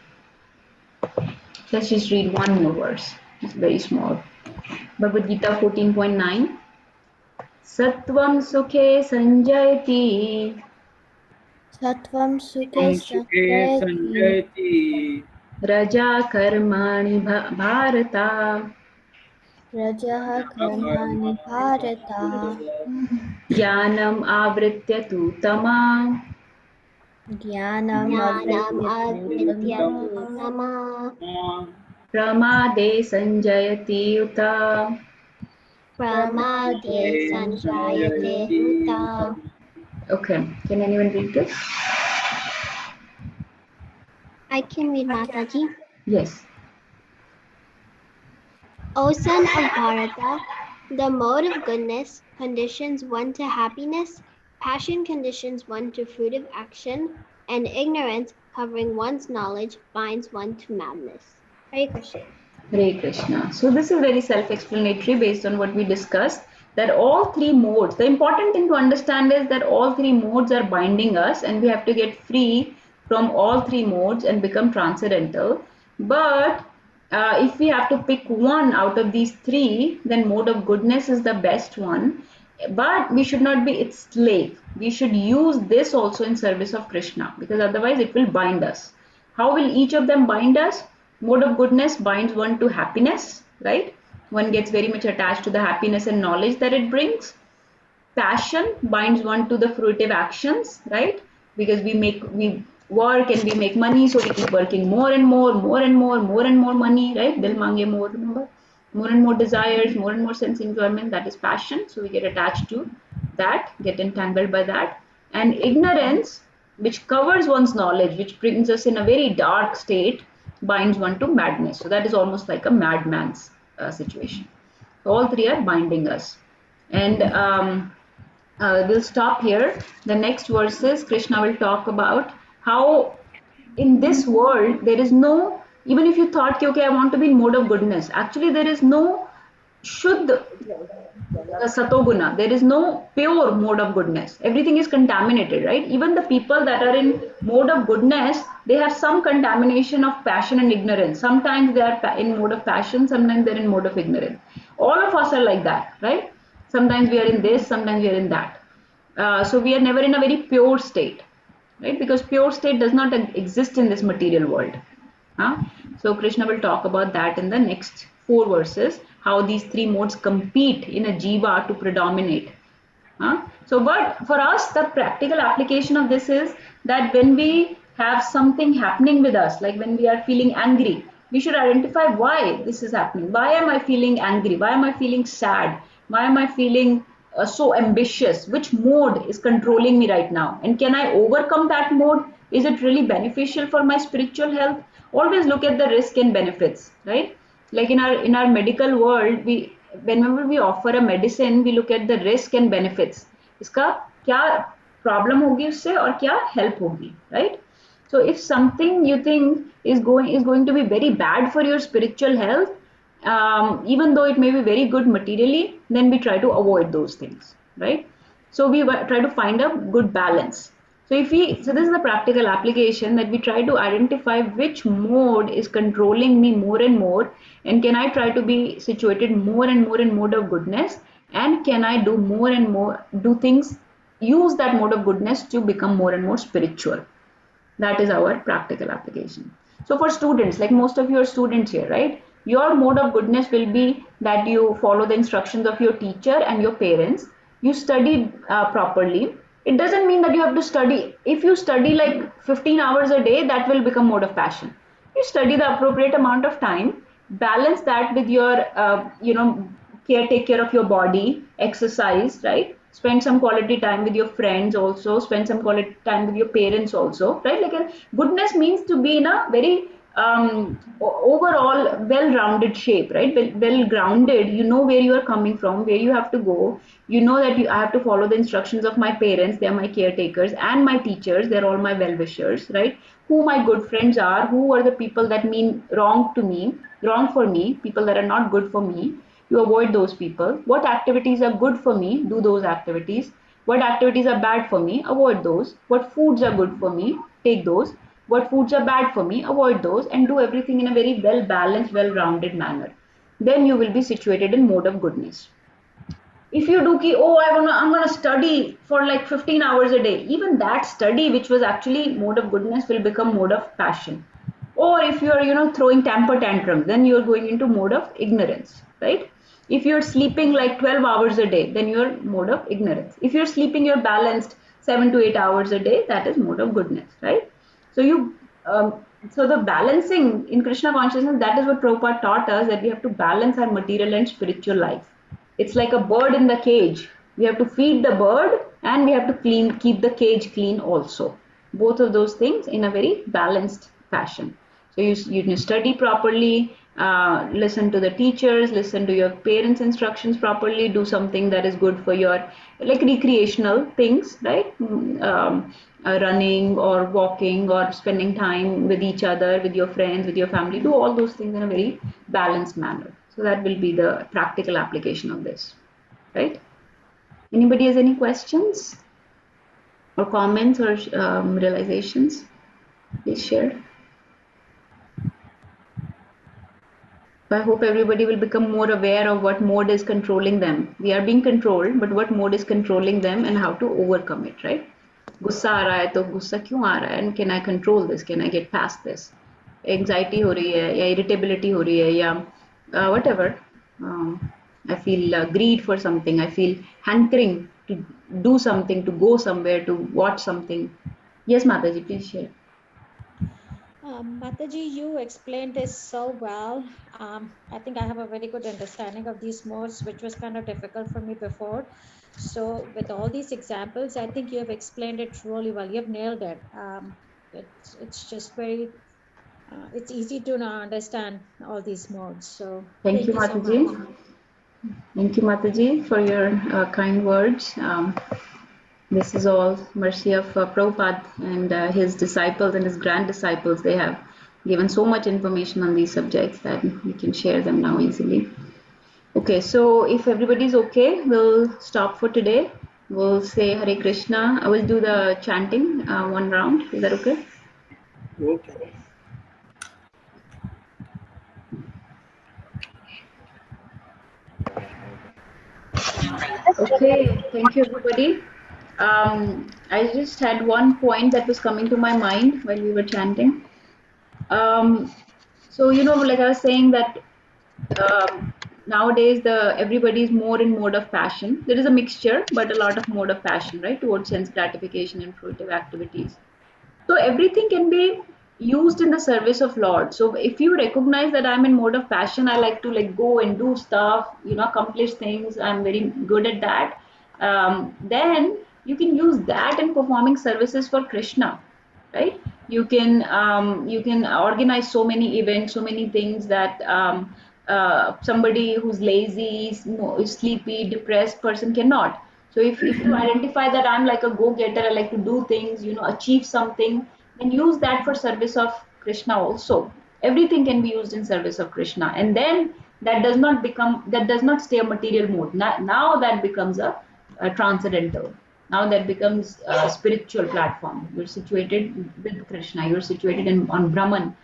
Let's just read one more verse. It's very small. Bhagavad Gita 14.9. Sattvam sukhe sanjayati Sattvam sukhe सुखे sanjayati संजयति raja karmani bharata rajaha karmani bharata jnanam avritya tu tama jnanam Jnanam avritya avritya tama tu tama pramade sanjayati uta pramade pramade sanjayate संजयति uta Okay, can anyone read this? I can read, Mataji. Yes. O son of Bharata, the mode of goodness conditions one to happiness, passion conditions one to fruitive action, and ignorance, covering one's knowledge, binds one to madness. Hare Krishna. Hare Krishna. So this is very self-explanatory based on what we discussed, that all three modes, the important thing to understand is that all three modes are binding us and we have to get free from all three modes and become transcendental. But if we have to pick one out of these three, then mode of goodness is the best one. But we should not be its slave. We should use this also in service of Krishna, because otherwise it will bind us. How will each of them bind us? Mode of goodness binds one to happiness, right? One gets very much attached to the happiness and knowledge that it brings. Passion binds one to the fruitive actions, right? Because we work and we make money, so we keep working more and more, more and more, more and more money, right? Dil mange more, remember? More and more desires, more and more sense enjoyment, that is passion. So we get attached to that, get entangled by that. And ignorance, which covers one's knowledge, which brings us in a very dark state, binds one to madness. So that is almost like a madman's situation. So all three are binding us. And we'll stop here. The next verses, Krishna will talk about how in this world there is no, even if you thought, okay, I want to be in mode of goodness, actually there is no Shuddha Satoguna. There is no pure mode of goodness. Everything is contaminated, right? Even the people that are in mode of goodness, they have some contamination of passion and ignorance. Sometimes they are in mode of passion, sometimes they're in mode of ignorance. All of us are like that, right? Sometimes we are in this, sometimes we are in that. So we are never in a very pure state, right? Because pure state does not exist in this material world. Huh? So Krishna will talk about that in the next four verses, how these three modes compete in a jiva to predominate. Huh? So, but for us, the practical application of this is that when we have something happening with us, like when we are feeling angry, we should identify why this is happening. Why am I feeling angry? Why am I feeling sad? Why am I feeling so ambitious? Which mode is controlling me right now? And can I overcome that mode? Is it really beneficial for my spiritual health? Always look at the risk and benefits, right? Like in our medical world, we whenever we offer a medicine, we look at the risk and benefits. इसका क्या problem होगी उससे और क्या help होगी, right? So if something you think is going to be very bad for your spiritual health, even though it may be very good materially, then we try to avoid those things, right? So we try to find a good balance. So this is the practical application, that we try to identify which mode is controlling me more and more, and can I try to be situated more and more in mode of goodness, and can I do more and more, do things, use that mode of goodness to become more and more spiritual. That is our practical application. So for students, like most of you are students here, right? Your mode of goodness will be that you follow the instructions of your teacher and your parents. You study properly. It doesn't mean that you have to study. If you study like 15 hours a day, that will become mode of passion. You study the appropriate amount of time, balance that with your, take care of your body, exercise, right? Spend some quality time with your friends also, spend some quality time with your parents also, right? Like goodness means to be in a very overall well-rounded shape, right? Well grounded. You know where you are coming from, where you have to go. You know that I have to follow the instructions of my parents. They are my caretakers, and my teachers. They're all my well-wishers, right? Who my good friends are, who are the people that mean wrong to me, wrong for me, people that are not good for me. You avoid those people. What activities are good for me, do those activities. What activities are bad for me, avoid those. What foods are good for me, take those. What foods are bad for me, avoid those, and do everything in a very well balanced, well rounded manner. Then you will be situated in mode of goodness. If you do ki, oh, I'm gonna study for like 15 hours a day, even that study which was actually mode of goodness will become mode of passion. Or if you're throwing temper tantrums, then you're going into mode of ignorance, right? If you're sleeping like 12 hours a day, then you're mode of ignorance. If you're sleeping, you're balanced 7 to 8 hours a day, that is mode of goodness, right? So so the balancing in Krishna consciousness, that is what Prabhupada taught us, that we have to balance our material and spiritual life. It's like a bird in the cage. We have to feed the bird and we have to keep the cage clean also. Both of those things in a very balanced fashion. So you study properly, listen to the teachers, listen to your parents' instructions properly, do something that is good for your like recreational things, right? Running or walking or spending time with each other, with your friends, with your family. Do all those things in a very balanced manner. So that will be the practical application of this, right? Anybody has any questions or comments or realizations? Please share. So I hope everybody will become more aware of what mode is controlling them. We are being controlled, but what mode is controlling them and how to overcome it, right? गुस्सा आ रहा है तो गुस्सा क्यों आ रहा है and can I control this? Can I get past this? Anxiety हो रही है या irritability हो रही है या whatever. I feel greed for something. I feel hankering to do something, to go somewhere, to watch something. Yes, Mataji, please share. Mataji, you explained this so well. I think I have a very good understanding of these modes, which was kind of difficult for me before. So, with all these examples, I think you have explained it really well. You have nailed it. It's just very, it's easy to now understand all these modes. So, Thank you, thank you so much. Mataji. Thank you, Mataji, for your kind words. This is all mercy of Prabhupada and his disciples and his grand disciples. They have given so much information on these subjects that we can share them now easily. Okay, so if everybody's okay, we'll stop for today. We'll say Hare Krishna. I will do the chanting one round. Is that okay? Okay. Okay, thank you everybody. I just had one point that was coming to my mind while we were chanting. So like I was saying that nowadays everybody is more in mode of passion. There is a mixture, but a lot of mode of passion, right, towards sense gratification and fruitive activities. So everything can be used in the service of Lord. So if you recognize that I'm in mode of passion, I like to like go and do stuff, accomplish things. I'm very good at that. Then you can use that in performing services for Krishna, right? You can organize so many events, so many things that somebody who's lazy, sleepy, depressed person cannot. So if you identify that I'm like a go-getter, I like to do things, achieve something, then use that for service of Krishna also. Everything can be used in service of Krishna. And then that does not stay a material mode. Now that becomes a transcendental. Now that becomes a spiritual platform. You're situated with Krishna. You're situated on Brahman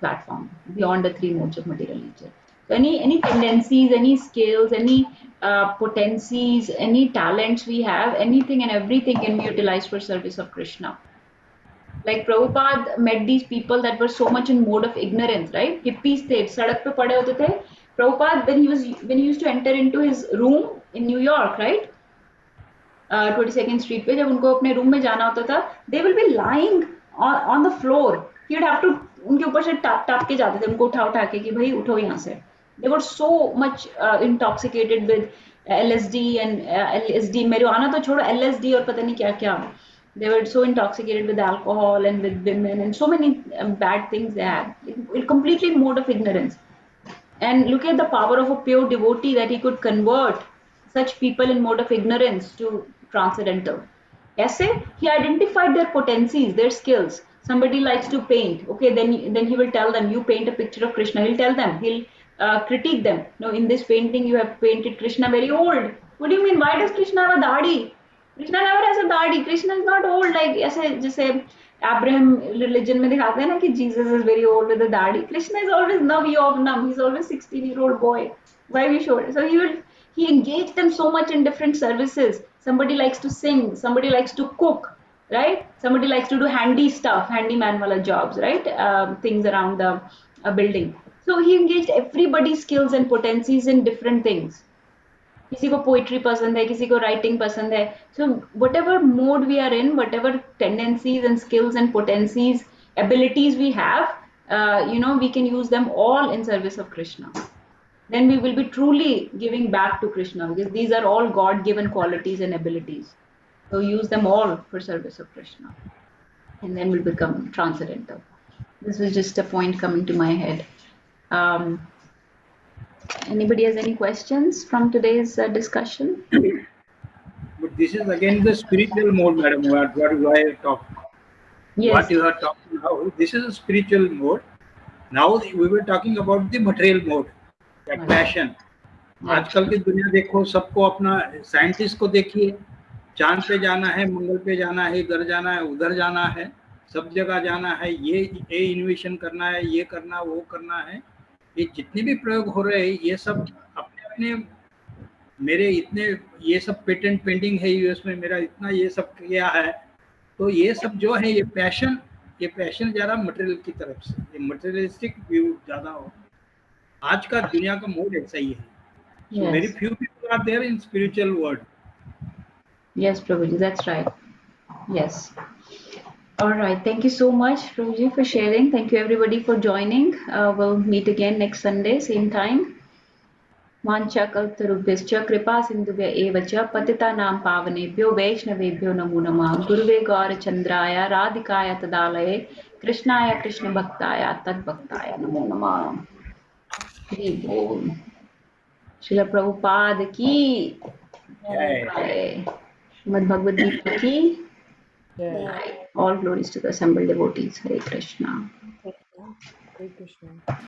platform, beyond the three modes of material nature. So any tendencies, any skills, any potencies, any talents we have, anything and everything can be utilized for service of Krishna. Like Prabhupada met these people that were so much in mode of ignorance, right? Hippies थे, सड़क पे पड़े होते थे. Prabhupada, when he used to enter into his room in New York, right? 22nd Street पे जब उनको अपने रूम में जाना होता था, they will be lying on the floor. He would have to उनके ऊपर से टाप टाप के जाते थे, उनको उठा उठा के कि भाई उठो यहाँ से. They were so much intoxicated with LSD and LSD, marijuana तो छोड़ो, LSD और पता नहीं क्या क्या. They were so intoxicated with alcohol and with women and so many bad things they had. It completely mode of ignorance. And look at the power of a pure devotee that he could convert such people in mode of ignorance to transcendental. Yes, he identified their potencies, their skills. Somebody likes to paint. Okay, then he will tell them, you paint a picture of Krishna. He'll tell them, he'll critique them. No, in this painting you have painted Krishna very old. What do you mean? Why does Krishna have a dadi? Krishna never has a dadi. Krishna is not old like जैसे Abraham religion में दिखाते हैं ना कि Jesus is very old with a dadi. Krishna is always navi of nam. He's always 16-year-old boy. Why we showed? So he engaged them so much in different services. Somebody likes to sing. Somebody likes to cook, right? Somebody likes to do handy stuff, handyman wala jobs, right? Things around the building. So he engaged everybody's skills and potencies in different things. किसी को poetry पसंद है, किसी को writing पसंद है. So whatever mode we are in, whatever tendencies and skills and potencies, abilities we have, we can use them all in service of Krishna. then we will be truly giving back to Krishna, because these are all God-given qualities and abilities. So use them all for service of Krishna, and then we'll become transcendental. This was just a point coming to my head. Um, Anybody has any questions from today's discussion? But this is again the spiritual mode, madam. What you are talking. What Yes. you are talking now, this is a spiritual mode. Now we were talking about the material mode, that Right. passion. Right. आजकल की दुनिया देखो, सबको अपना, scientist को देखिए, चांद पे जाना है, मंगल पे जाना है, इधर जाना है, उधर जाना है, सब जगह जाना है, ये इन्वेशन करना है, ये करना, वो करना है। ये जितने भी प्रयोग हो रहे हैं, ये सब अपने अपने, मेरे इतने, ये सब पेटेंट पेंडिंग है यूएस में, मेरा इतना ये सब किया है। तो ये सब जो है, ये पैशन ज़्यादा मटेरियल की तरफ से, ये मटेरियलिस्टिक व्यू ज़्यादा हो। आज का दुनिया का मोड ऐसा ही है। So very Yes. few people are there in spiritual world. Yes, Prabhuji, that's right. Yes. All right. Thank you so much, Prabhuji, for sharing. Thank you, everybody, for joining. We'll meet again next Sunday, same time. वाञ्छा कल्पतरुभ्यश्च कृपा सिन्धुभ्य एव च पतितानां पावनेभ्यो वैष्णवेभ्यो नमो नमः। गुरुवे गौरचन्द्राय राधिकाय तदालये कृष्णाय कृष्णभक्ताय तद्भक्ताय नमो नमः। हरि बोल। श्रील प्रभुपाद की Jai. जय। श्रीमद् भगवद गीता की Jai. जय। All glories to the assembled devotees. Hare Krishna. Hare Krishna.